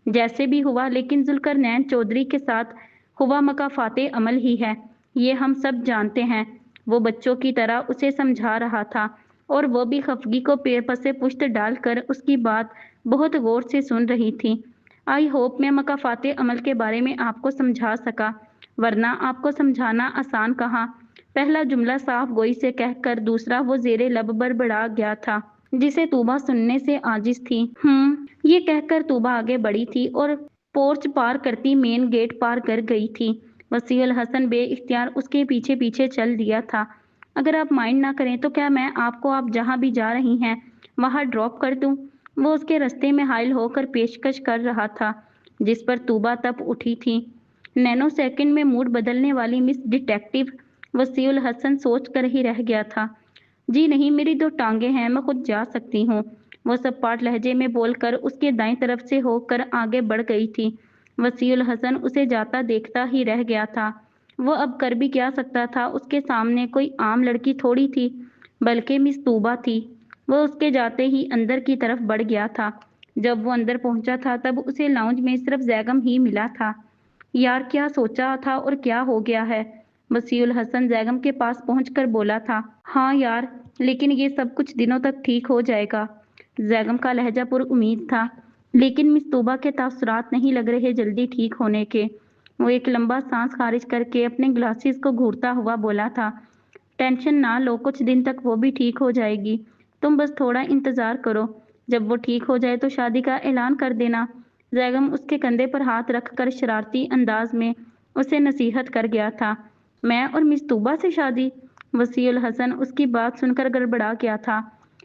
جیسے بھی ہوا، لیکن ذوالقرنین چودھری کے ساتھ ہوا مکافات عمل ہی ہے، یہ ہم سب جانتے ہیں۔ وہ بچوں کی طرح اسے سمجھا رہا تھا، اور وہ بھی خفگی کو پس پشت ڈال کر اس کی بات بہت غور سے سن رہی تھی۔ آئی ہوپ میں مکافات عمل کے بارے میں آپ کو سمجھا سکا، ورنہ آپ کو سمجھانا آسان کہاں۔ پہلا جملہ صاف گوئی سے کہہ کر دوسرا وہ زیر لب بڑبڑا گیا تھا، جسے طوبہ سننے سے عاجز تھی۔ یہ کہہ کر طوبہ آگے بڑھی تھی اور پورچ پار کرتی مین گیٹ پار کر گئی تھی۔ وسیع الحسن بے اختیار اس کے پیچھے پیچھے چل دیا تھا۔ अगर आप माइंड ना करें तो क्या मैं आपको आप जहाँ भी जा रही हैं वहाँ ड्रॉप कर दूँ? वो उसके रास्ते में हाइल होकर पेशकश कर रहा था, जिस पर तूबा तब उठी थी। नैनो सेकंड में मूड बदलने वाली मिस डिटेक्टिव वसीउल हसन सोच कर ही रह गया था। जी नहीं, मेरी 2 टाँगें हैं, मैं खुद जा सकती हूँ। वो सपाट लहजे में बोलकर उसके दाईं तरफ से होकर आगे बढ़ गई थी। वसीउल हसन उसे जाता देखता ही रह गया था। वो अब कर भी क्या सकता था, उसके सामने कोई आम लड़की थोड़ी थी, बल्कि मिस तूबा थी। वो उसके जाते ही अंदर की तरफ बढ़ गया था। जब वो अंदर पहुंचा था तब उसे लाउंज में सिर्फ जैगम ही मिला था। यार क्या सोचा था और क्या हो गया है? वसीउल हसन जैगम के पास पहुंचकर बोला था। हाँ यार, लेकिन ये सब कुछ दिनों तक ठीक हो जाएगा। जैगम का लहजा पुरउम्मीद था, लेकिन मिस तोबा के तासुरात नहीं लग रहे जल्दी ठीक होने के। वो एक लंबा सांस खारिज करके अपने ग्लासेस को घूरता हुआ बोला था, टेंशन ना लो, कुछ दिन तक वो भी ठीक हो जाएगी। तुम बस थोड़ा इंतजार करो। जब वो ठीक हो जाए तो शादी का ऐलान कर देना। जैगम उसके कंधे पर हाथ रखकर शरारती अंदाज में उसे नसीहत कर गया था। मैं और मिस तूबा से शादी? वसीउल हसन उसकी बात सुनकर गड़बड़ा गया था।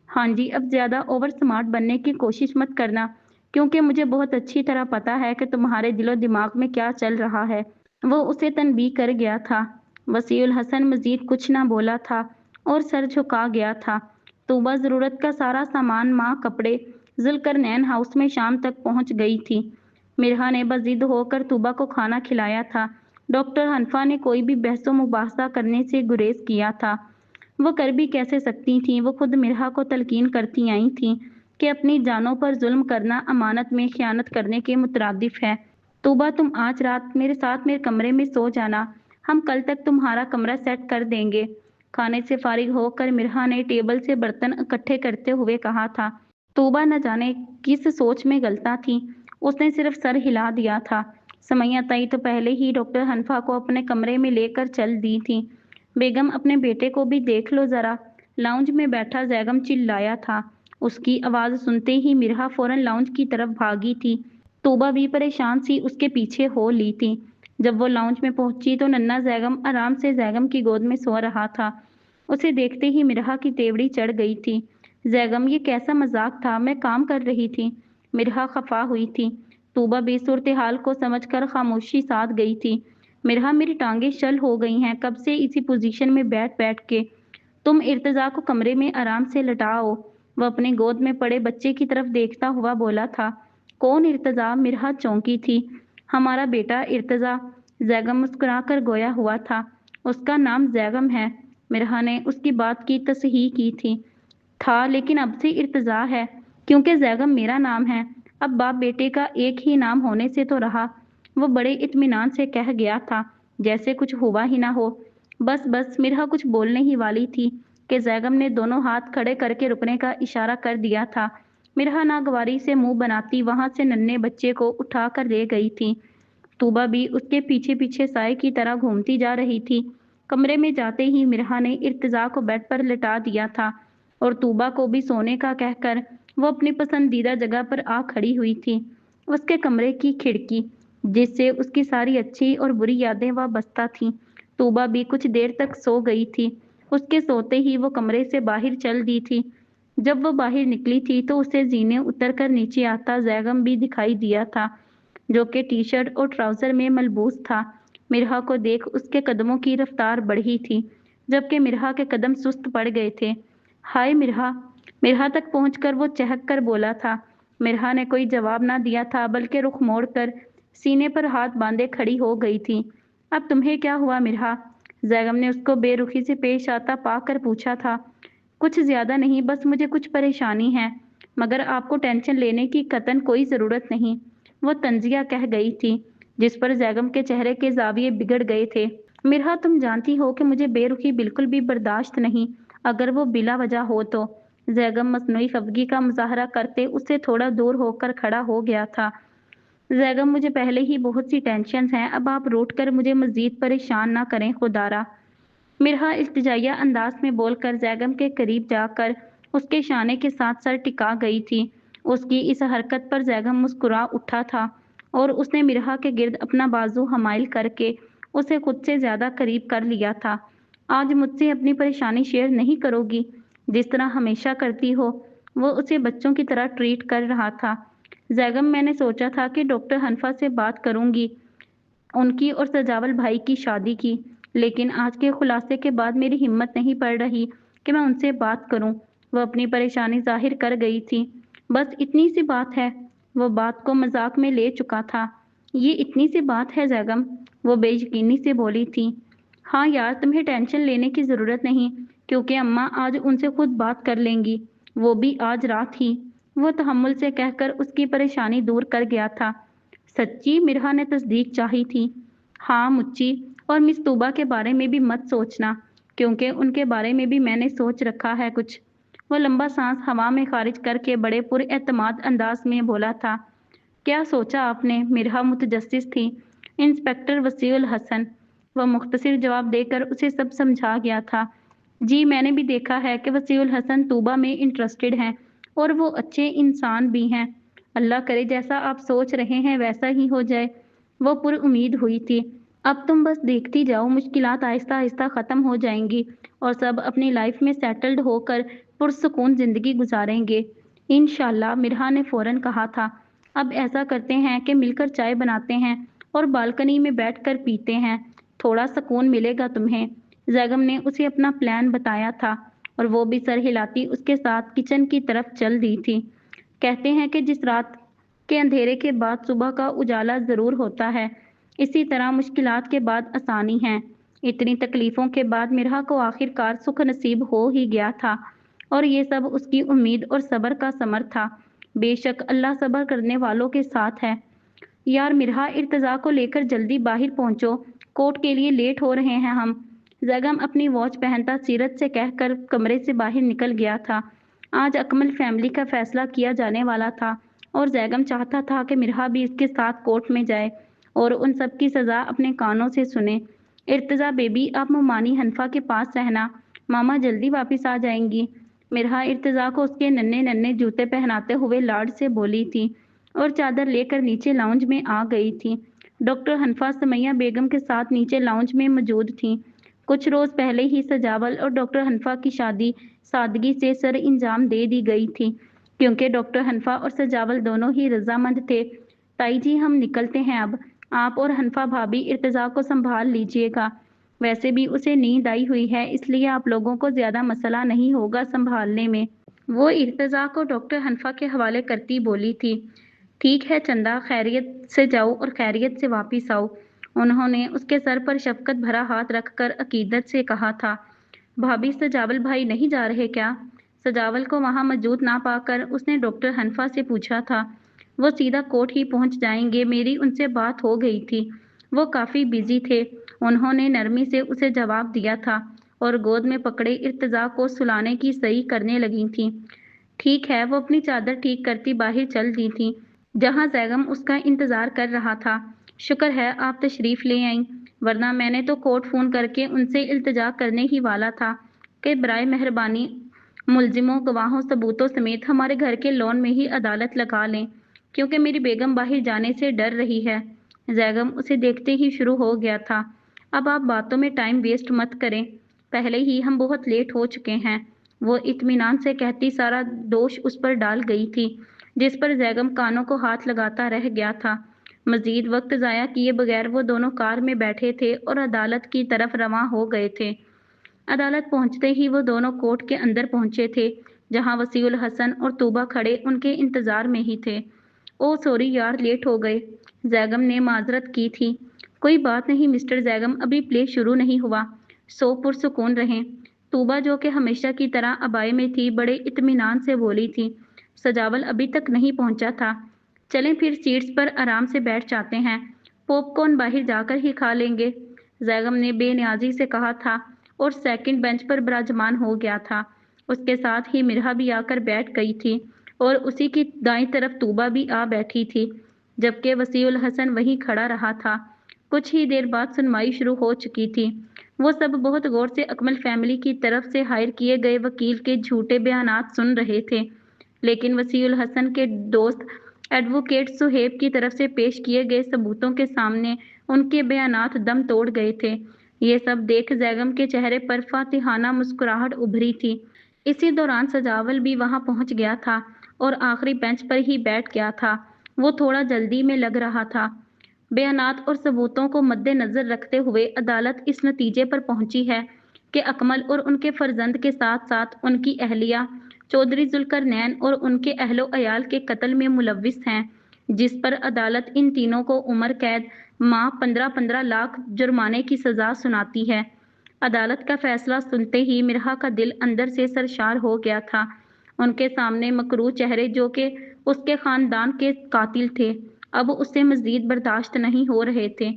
हाँ जी, अब ज्यादा ओवर स्मार्ट बनने की कोशिश मत करना, क्योंकि मुझे बहुत अच्छी तरह पता है कि तुम्हारे दिलो दिमाग में क्या चल रहा है। वो उसे तनबीह कर गया था। वसीउल हसन मजीद कुछ ना बोला था और सर झुका गया था। तूबा जरूरत का सारा सामान, माँ, कपड़े जुल्करनैन हाउस में शाम तक पहुंच गई थी। मिर्हा ने बजिद होकर तूबा को खाना खिलाया था। डॉक्टर हनफा ने कोई भी बहसो मुबाहसा करने से गुरेज किया था। वो कर भी कैसे सकती थीं, वो खुद मिर्हा को तलकीन करती आई थीं कि अपनी जानों पर जुल्म करना अमानत में खयानत करने के मुतरादिफ है। तूबा, तुम आज रात मेरे साथ मेरे कमरे में सो जाना, हम कल तक तुम्हारा कमरा सेट कर देंगे। खाने से फारिग होकर मिर्हा ने टेबल से बर्तन इकट्ठे करते हुए कहा था। तूबा न जाने किस सोच में गलता थी, उसने सिर्फ सर हिला दिया था। समैया ताई तो पहले ही डॉक्टर हनफा को अपने कमरे में लेकर चल दी थी। बेगम, अपने बेटे को भी देख लो जरा, लाउंज में बैठा जैगम चिल्लाया था। उसकी आवाज सुनते ही मिर्हा फौरन लाउंज की तरफ भागी थी। तोबा भी परेशान सी उसके पीछे हो ली थी। जब वो लाउंज में पहुंची तो नन्ना जैगम आराम से जैगम की गोद में सो रहा था। उसे देखते ही मिर्हा की तेवड़ी चढ़ गई थी। जैगम, ये कैसा मजाक था, मैं काम कर रही थी। मिर्हा खफा हुई थी। तूबा भी सूरत हाल को समझकर खामोशी साध गई थी। मिर्हा, मेरी टांगें शल हो गई हैं कब से इसी पोजीशन में बैठ बैठ के। तुम इर्तजा को कमरे में आराम से लटाओ। वह अपने गोद में पड़े बच्चे की तरफ देखता हुआ बोला था। कौन इर्तजा? मिर्हा चौंकी थी। हमारा बेटा इर्तजा। जैगम मुस्कुराकर गोया हुआ था। उसका नाम जैगम है। मिर्हा ने उसकी बात की तसहीह की थी। था, लेकिन अब से इर्तजा है, क्योंकि जैगम मेरा नाम है। अब बाप बेटे का एक ही नाम होने से तो रहा। वो बड़े इत्मीनान से कह गया था, जैसे कुछ हुआ ही ना हो। बस बस, मिर्हा कुछ बोलने ही वाली थी कि जैगम ने दोनों हाथ खड़े करके रुकने का इशारा कर दिया था। मिर्हा नागवारी से मुंह बनाती वहां से नन्हे बच्चे को उठा कर ले गई थी। तूबा भी उसके पीछे पीछे साए की तरह घूमती जा रही थी। कमरे में जाते ही मिर्हा ने इर्तजा को बेड पर लिटा दिया था और तूबा को भी सोने का कहकर वो अपनी पसंदीदा जगह पर आ खड़ी हुई थी। उसके कमरे की खिड़की, जिससे उसकी सारी अच्छी और बुरी यादें वाबस्ता थीं। तूबा भी कुछ देर तक सो गई थी। उसके सोते ही वो कमरे से बाहर चल दी थी। जब वो बाहर निकली थी तो उसे जीने उतर कर नीचे आता जैगम भी दिखाई दिया था, जो कि टी शर्ट और ट्राउजर में मलबूस था। मिर्हा को देख उसके कदमों की रफ्तार बढ़ी थी, जबकि मिर्हा के कदम सुस्त पड़ गए थे। हाय मिर्हा! मिर्हा तक पहुंचकर वो चहक कर बोला था। मिर्हा ने कोई जवाब ना दिया था, बल्कि रुख मोड़कर सीने पर हाथ बांधे खड़ी हो गई थी। अब तुम्हें क्या हुआ मिर्हा? जैगम ने उसको बेरुखी से पेश आता पाकर पूछा था। कुछ ज्यादा नहीं, बस मुझे कुछ परेशानी है, मगर आपको टेंशन लेने की कतन कोई जरूरत नहीं, वो तंजिया कह गई थी, जिस पर जैगम के चेहरे के जाविये बिगड़ गए थे। मिर्हा, तुम जानती हो कि मुझे बेरुखी बिल्कुल भी बर्दाश्त नहीं, अगर वो बिला वजह हो तो। जैगम मसनूई खफगी का मुजाहरा करते उससे थोड़ा दूर होकर खड़ा हो गया था। जैगम, मुझे पहले ही बहुत सी टेंशन हैं, अब आप रूठ कर मुझे मजीद परेशान ना करें खुदारा। मिर्हा इल्तिजाइया अंदाज में बोलकर जैगम के करीब जाकर उसके शाने के साथ सर टिका गई थी। उसकी इस हरकत पर जैगम मुस्कुरा उठा था और उसने मिर्हा के गिर्द अपना बाजू हमाइल करके उसे खुद से ज्यादा करीब कर लिया था। آج मुझसे अपनी परेशानी शेयर नहीं करोगी? जिस तरह हमेशा करती हो। वो उसे बच्चों की तरह ट्रीट कर रहा था। जैगम, मैंने सोचा था कि डॉक्टर हनफा से बात करूंगी उनकी और सजावल भाई की शादी की, लेकिन आज के खुलासे के बाद मेरी हिम्मत नहीं पड़ रही कि मैं उनसे बात करूं। वो अपनी परेशानी जाहिर कर गई थी। बस इतनी सी बात है। वो बात को मजाक में ले चुका था। ये इतनी सी बात है जैगम, वो बेयकीनी से बोली थी। हाँ यार, तुम्हें टेंशन लेने की जरूरत नहीं, क्योंकि अम्मा आज उनसे खुद बात कर लेंगी, वो भी आज रात ही। वो तहम्मुल से कहकर उसकी परेशानी दूर कर गया था। सच्ची? मिरहा ने तस्दीक चाही थी। हाँ मुच्ची, और मिस तूबा के बारे में भी मत सोचना, क्योंकि उनके बारे में भी मैंने सोच रखा है कुछ। वो लंबा सांस हवा में खारिज करके बड़े पुरएतमाद अंदाज में बोला था। क्या सोचा आपने? मिरहा मुतजस्सिस थी। इंस्पेक्टर वसीउल हसन। वह मुख्तसिर जवाब देकर उसे सब समझा गया था। जी, मैंने भी देखा है कि वसीउल हसन तूबा में इंटरेस्टेड हैं, और वो अच्छे इंसान भी हैं। अल्लाह करे जैसा आप सोच रहे हैं वैसा ही हो जाए। वो पुरउम्मीद हुई थी। अब तुम बस देखती जाओ, मुश्किलात आहिस्ता आहिस्ता ख़त्म हो जाएंगी और सब अपनी लाइफ में सेटल्ड होकर पुरसुकून ज़िंदगी गुजारेंगे इंशाल्लाह। मिरहा ने फौरन कहा था। अब ऐसा करते हैं कि मिलकर चाय बनाते हैं और बालकनी में बैठकर पीते हैं, थोड़ा सुकून मिलेगा तुम्हें। जैगम ने उसे अपना प्लान बताया था और वो भी सर हिलाती उसके साथ किचन की तरफ चल दी थी। कहते हैं कि जिस रात के अंधेरे के बाद सुबह का उजाला जरूर होता है, इसी तरह मुश्किलात के बाद आसानी है। इतनी तकलीफों के बाद मिरहा को आखिरकार सुख नसीब हो ही गया था, और ये सब उसकी उम्मीद और सब्र का समर था। बेशक अल्लाह सब्र करने वालों के साथ है। यार मिरहा, इर्तजा को लेकर जल्दी बाहर पहुंचो, कोर्ट के लिए लेट हो रहे हैं हम। जैगम अपनी वॉच पहनता सीरत से कहकर कमरे से बाहर निकल गया था। आज अकमल फैमिली का फैसला किया जाने वाला था, और जैगम चाहता था कि मिरहा भी इसके साथ कोर्ट में जाए और उन सब की सजा अपने कानों से सुने। इर्तजा बेबी, आप मुमानी हनफा के पास रहना, मामा जल्दी वापस आ जाएंगी। मिरहा इर्तजा को उसके नन्हे नन्हे जूते पहनाते हुए लाड से बोली थी और चादर लेकर नीचे लाउंज में आ गई थी। डॉक्टर हनफा समैया बेगम के साथ नीचे लाउंज में मौजूद थीं। कुछ रोज पहले ही सजावल और डॉक्टर हनफा की शादी सादगी से सर इंजाम दे दी गई थी, क्योंकि डॉक्टर हनफा और सजावल दोनों ही रजामंद थे। ताई जी, हम निकलते हैं अब। आप और हनफा भाभी इर्तजा को संभाल लीजिएगा। वैसे भी उसे नींद आई हुई है, इसलिए आप लोगों को ज्यादा मसला नहीं होगा संभालने में। वो इर्तजा को डॉक्टर हनफा के हवाले करती बोली थी। ठीक है चंदा, खैरियत से जाओ और खैरियत से वापिस आओ। उन्होंने उसके सर पर शफकत भरा हाथ रखकर अकीदत से कहा था। भाभी, सजावल भाई नहीं जा रहे क्या? सजावल को वहां मौजूद ना पाकर उसने डॉक्टर हनफा से पूछा था। वो सीधा कोर्ट ही पहुंच जाएंगे, मेरी उनसे बात हो गई थी। वो काफी बिजी थे, उन्होंने नरमी से उसे जवाब दिया था और गोद में पकड़े इर्तजा को सुलाने की सही करने लगी थी। ठीक है, वो अपनी चादर ठीक करती बाहर चल दी थी, जहां जैगम उसका इंतजार कर रहा था। शुक्र है आप तशरीफ ले आईं, वरना मैंने तो कोर्ट फोन करके उनसे इल्तिजा करने ही वाला था कि बराए मेहरबानी मुलजिमों, गवाहों, सबूतों समेत हमारे घर के लॉन में ही अदालत लगा लें, क्योंकि मेरी बेगम बाहर जाने से डर रही है। जैगम उसे देखते ही शुरू हो गया था। अब आप बातों में टाइम वेस्ट मत करें, पहले ही हम बहुत लेट हो चुके हैं। वो इत्मीनान से कहती सारा दोष उस पर डाल गई थी, जिस पर जैगम कानों को हाथ लगाता रह गया था। मजीद वक्त जाया किए बगैर वो दोनों कार में बैठे थे और अदालत की तरफ रवां हो गए थे। अदालत पहुंचते ही वो दोनों कोर्ट के अंदर पहुंचे थे, जहां वसीउल हसन और तूबा खड़े उनके इंतजार में ही थे। ओ सॉरी यार, लेट हो गए, जैगम ने माजरत की थी। कोई बात नहीं मिस्टर जैगम, अभी प्ले शुरू नहीं हुआ, सो पुरसुकून रहें। तूबा, जो कि हमेशा की तरह अबाए में थी, बड़े इत्मीनान से बोली थी। सजावल अभी तक नहीं पहुंचा था। चलें फिर सीट्स पर आराम से बैठ जाते हैं, पॉपकॉर्न बाहर जाकर ही खा लेंगे, जैगम ने बेनियाजी से कहा था और सेकंड बेंच पर विराजमान हो गया था। उसके साथ ही मिरहा भी आकर बैठ गई थी और उसी की दाईं तरफ तूबा भी आ बैठी थी, जबकि वसीउल हसन वहीं खड़ा रहा था। कुछ ही देर बाद सुनवाई शुरू हो चुकी थी। वो सब बहुत गौर से अकमल फैमिली की तरफ से हायर किए गए वकील के झूठे बयानात सुन रहे थे, लेकिन वसीउल हसन के दोस्त एडवोकेट सुहेब की तरफ से पेश किए गए सबूतों के सामने उनके बयानात दम तोड़ गए थे। ये सब देख जैगम के चेहरे पर फातिहाना मुस्कुराहट उभरी थी। इसी दौरान सजावल भी वहां पहुंच गया था और आखिरी बेंच पर ही बैठ गया था। वो थोड़ा जल्दी में लग रहा था। बयानात और सबूतों को मद्देनजर रखते हुए अदालत इस नतीजे पर पहुंची है कि अकमल और उनके फर्जंद के साथ साथ उनकी अहलिया चौधरी जुल्करनैन और उनके अहलो अयाल के कत्ल में मुलव्विस हैं, जिस पर अदालत इन तीनों को उम्र कैद माह 15-15 लाख जुर्माने की सजा सुनाती है। अदालत का फैसला सुनते ही मिर्हा का दिल अंदर से सरशार हो गया था। उनके सामने मकरूह चेहरे जो कि उसके खानदान के कातिल थे, अब उससे मजीद बर्दाश्त नहीं हो रहे थे,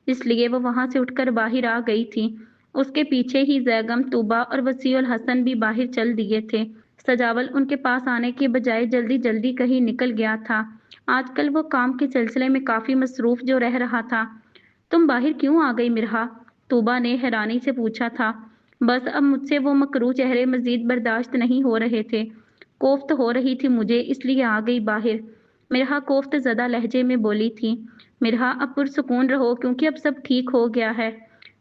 इसलिए वो वहां से उठकर बाहर आ गई थी। उसके पीछे ही जैगम, तूबा और वसीउल हसन भी बाहर चल दिए थे। सजावल उनके पास आने के बजाय जल्दी जल्दी कहीं निकल गया था। आजकल वो काम के सिलसिले में काफी मसरूफ जो रह रहा था। तुम बाहर क्यों आ गई मिर्हा? तूबा ने हैरानी से पूछा था। बस अब मुझसे वो मकरूह चेहरे मजीद बर्दाश्त नहीं हो रहे थे। कोफ्त हो रही थी मुझे, इसलिए आ गई बाहर। मिर्हा कोफ्त ज़दा लहजे में बोली थी। मिर्हा अब पुरसुकून रहो क्योंकि अब सब ठीक हो गया है।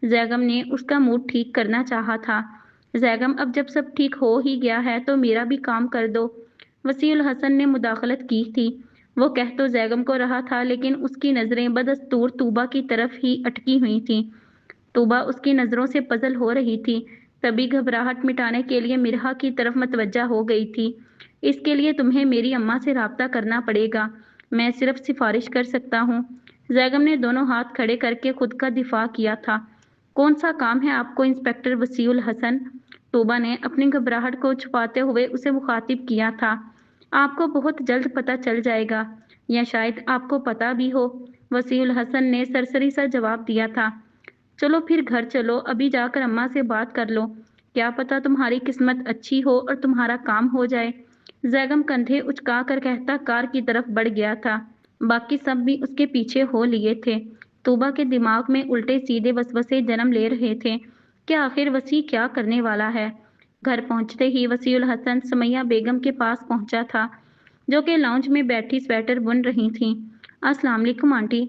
जैगम ने उसका मूड ठीक करना चाहा था। जैगम अब जब सब ठीक हो ही गया है तो मेरा भी काम कर दो। वसीउल हसन ने मुदाखलत की थी। वो कह तो जैगम को रहा था लेकिन उसकी नज़रें बदस्तूर तूबा की तरफ ही अटकी हुई थीं। तूबा उसकी नज़रों से पजल हो रही थी। तभी घबराहट मिटाने के लिए मिर्हा की तरफ मतवज्जा हो गई थी। इसके लिए तुम्हें मेरी अम्मा से राब्ता करना पड़ेगा। मैं सिर्फ सिफारिश कर सकता हूँ। जैगम ने दोनों हाथ खड़े करके खुद का दिफा किया था। कौन सा काम है आपको इंस्पेक्टर वसीउल हसन? तूबा ने अपनी घबराहट को छुपाते हुए उसे मुखातिब किया था। आपको बहुत जल्द पता चल जाएगा, या शायद आपको पता भी हो। वसीउल हसन ने सरसरी सा जवाब दिया था। चलो फिर घर चलो, अभी जाकर अम्मा से बात कर लो। क्या पता तुम्हारी किस्मत अच्छी हो और तुम्हारा काम हो जाए। जैगम कंधे उचका कर कहता कार की तरफ बढ़ गया था। बाकी सब भी उसके पीछे हो लिए थे। तूबा के दिमाग में उल्टे सीधे वसवसे जन्म ले रहे थे कि आखिर वसी क्या करने वाला है। घर पहुंचते ही वसीउल हसन सुमैया बेगम के पास पहुंचा था, जो कि लाउंज में बैठी स्वेटर बुन रही थीं। अस्सलाम वालेकुम आंटी,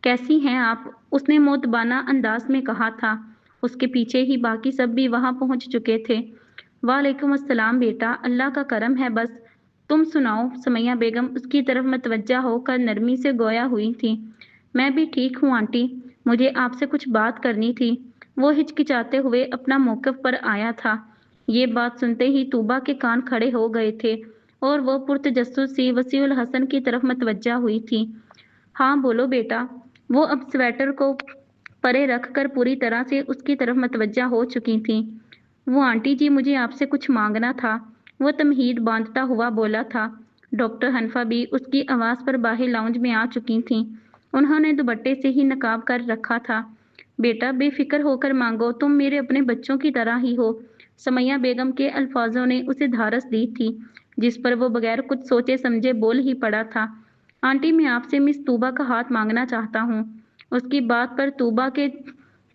कैसी हैं आप? उसने मोतबाना अंदाज में कहा था। उसके पीछे ही बाकी सब भी वहां पहुंच चुके थे। वालेकुम अस्सलाम बेटा, अल्लाह का करम है बस। तुम सुनाओ? सुमैया बेगम उसकी तरफ मतवज्जा होकर नरमी से गोया हुई थी। मैं भी ठीक हूँ आंटी, मुझे आपसे कुछ बात करनी थी। वो हिचकिचाते हुए अपना मौक़िफ़ पर आया था। ये बात सुनते ही तूबा के कान खड़े हो गए थे और वो पुरतजस्सुस सी वसीउल हसन की तरफ मतवज्जा हुई थी। हाँ बोलो बेटा। वो अब स्वेटर को परे रख कर पूरी तरह से उसकी तरफ मतवज्जा हो चुकी थीं। वो आंटी जी, मुझे आपसे कुछ मांगना था। वो तमहीद बांधता हुआ बोला था। डॉक्टर हनफा भी उसकी आवाज़ पर बाहर लाउंज में आ चुकी थीं। उन्होंने दुपट्टे से ही नकाब कर रखा था। बेटा बेफिक्र होकर मांगो, तुम मेरे अपने बच्चों की तरह ही हो। समैया बेगम के अल्फाजों ने उसे धारस दी थी, जिस पर वो बगैर कुछ सोचे समझे बोल ही पड़ा था। आंटी, मैं आपसे मिस तूबा का हाथ मांगना चाहता हूँ। उसकी बात पर तूबा के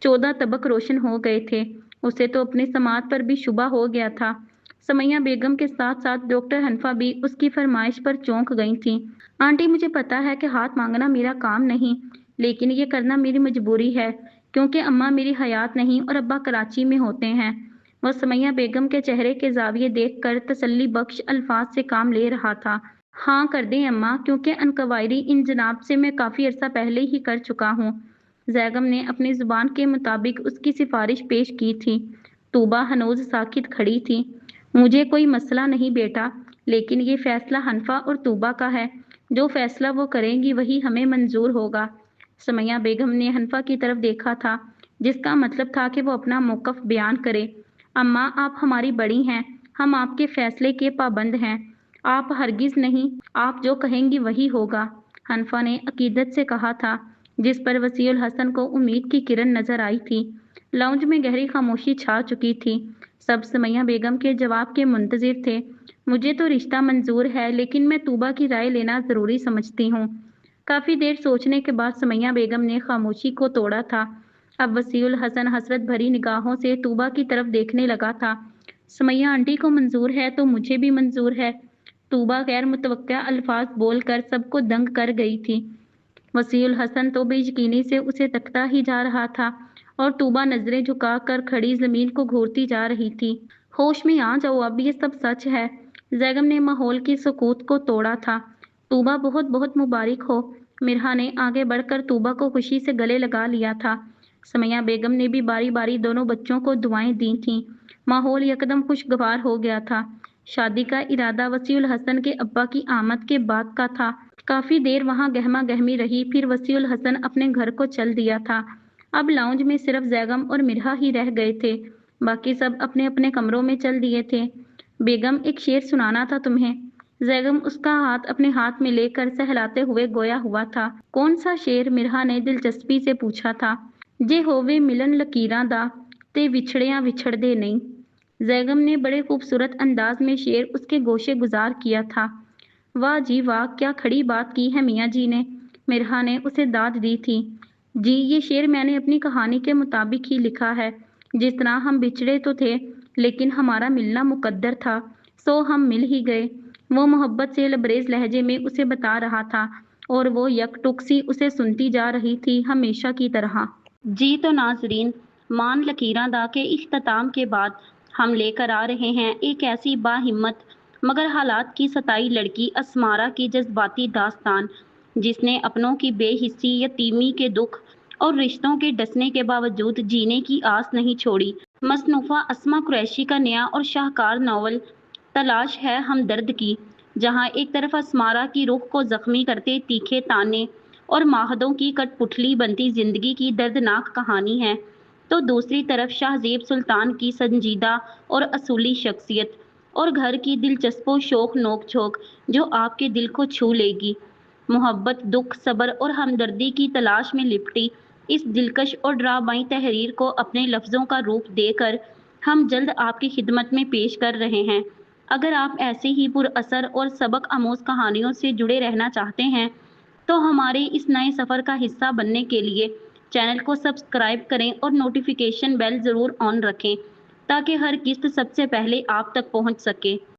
14 तबक रोशन हो गए थे। उसे तो अपनी समात पर भी शुबा हो गया था। समैया बेगम के साथ साथ डॉक्टर हनफा भी उसकी फरमाइश पर चौंक गई थीं। आंटी, मुझे पता है कि हाथ मांगना मेरा काम नहीं, लेकिन ये करना मेरी मजबूरी है, क्योंकि अम्मा मेरी हयात नहीं और अब्बा कराची में होते हैं। वह समैया बेगम के चेहरे के जाविये देखकर तसल्ली बख्श अल्फाज से काम ले रहा था। हाँ कर दें अम्मा, क्योंकि अनकवायरी इन जनाब से मैं काफ़ी अरसा पहले ही कर चुका हूँ। जैगम ने अपनी जुबान के मुताबिक उसकी सिफारिश पेश की थी। तूबा हनोज साकित खड़ी थी। मुझे कोई मसला नहीं बेटा, लेकिन ये फैसला हनफा और तूबा का है। जो फैसला वो करेंगी वही हमें मंजूर होगा। समैया बेगम ने हनफा की तरफ देखा था, जिसका मतलब था कि वो अपना मौक़िफ़ बयान करे। अम्मा, आप हमारी बड़ी हैं, हम आपके फैसले के पाबंद हैं। आप हरगिज़ नहीं, आप जो कहेंगी वही होगा, हनफा ने अकीदत से कहा था, जिस पर वसीउल हसन को उम्मीद की किरण नजर आई थी। लाउंज में गहरी खामोशी छा चुकी थी। सब सुमैया बेगम के जवाब के मुंतजिर थे। मुझे तो रिश्ता मंजूर है, लेकिन मैं तूबा की राय लेना ज़रूरी समझती हूँ। काफ़ी देर सोचने के बाद सुमैया बेगम ने खामोशी को तोड़ा था। अब वसीउल हसन हसरत भरी निगाहों से तूबा की तरफ देखने लगा था। सुमैया आंटी को मंजूर है तो मुझे भी मंजूर है। तूबा गैर मुतवक्का अल्फाज बोलकर सबको दंग कर गई थी। वसीउल हसन तो बेयकीनी से उसे तकता ही जा रहा था और तूबा नजरें झुकाकर खड़ी जमीन को घूरती जा रही थी। होश में आ जाओ, अब ये सब सच है। जैगम ने माहौल की सुकूत को तोड़ा था। तूबा बहुत बहुत मुबारक हो। मिरहा ने आगे बढ़कर तूबा को खुशी से गले लगा लिया था। समैया बेगम ने भी बारी बारी दोनों बच्चों को दुआएं दी थीं। माहौल यकदम खुशगवार हो गया था। शादी का इरादा वसीउल हसन के अब्बा की आमद के बाद का था। काफी देर वहां गहमा गहमी रही, फिर वसीउल हसन अपने घर को चल दिया था। अब लाउंज में सिर्फ जैगम और मिरहा ही रह गए थे। बाकी सब अपने अपने कमरों में चल दिए थे। बेगम, एक शेर सुनाना था तुम्हें। जैगम उसका हाथ अपने हाथ में लेकर सहलाते हुए गोया हुआ था। कौन सा शेर? मिरहा ने दिलचस्पी से पूछा था। जे होवे मिलन लकीरां दा ते विछड़ियां विछड़दे नहीं। जैगम ने बड़े खूबसूरत अंदाज में शेर उसके गोशे गुजार किया था। वाह जी वाह, क्या खड़ी बात की है मियाँ जी ने। मिरहा ने उसे दाद दी थी। जी, ये शेर मैंने अपनी कहानी के मुताबिक ही लिखा है। जिस तरह हम बिछड़े तो थे, लेकिन हमारा मिलना मुकद्दर था, सो हम मिल ही गए। वो मोहब्बत से लबरेज लहजे में उसे बता रहा था और वो यकटुक सी उसे सुनती जा रही थी, हमेशा की तरह। जी तो नाजरीन, मान लकीरां दा के इख्तिताम के बाद हम लेकर आ रहे हैं एक ऐसी बाहिम्मत मगर हालात की सताई लड़की असमारा की जज्बाती दास्तान, जिसने अपनों की बेहिस्सी, यतीमी के दुख और रिश्तों के डसने के बावजूद जीने की आस नहीं छोड़ी। मसनूफा अस्मा कुरैशी का नया और शाहकार नावल तलाश है हमदर्द की, जहां एक तरफ असमारा की रूह को जख्मी करते तीखे ताने और माहदों की कठपुतली बनती जिंदगी की दर्दनाक कहानी है, तो दूसरी तरफ शाहजेब सुल्तान की संजीदा और असूली शख्सियत और घर की दिलचस्पो शोक नोक झोंक जो आपके दिल को छू लेगी। मोहब्बत, दुख, सब्र और हमदर्दी की तलाश में लिपटी इस दिलकश और ड्रामाई तहरीर को अपने लफ्ज़ों का रूप देकर हम जल्द आपकी खिदमत में पेश कर रहे हैं। अगर आप ऐसे ही पुरअसर और सबक आमोज कहानियों से जुड़े रहना चाहते हैं, तो हमारे इस नए सफ़र का हिस्सा बनने के लिए चैनल को सब्सक्राइब करें और नोटिफिकेशन बेल ज़रूर ऑन रखें, ताकि हर किस्त सबसे पहले आप तक पहुंच सके।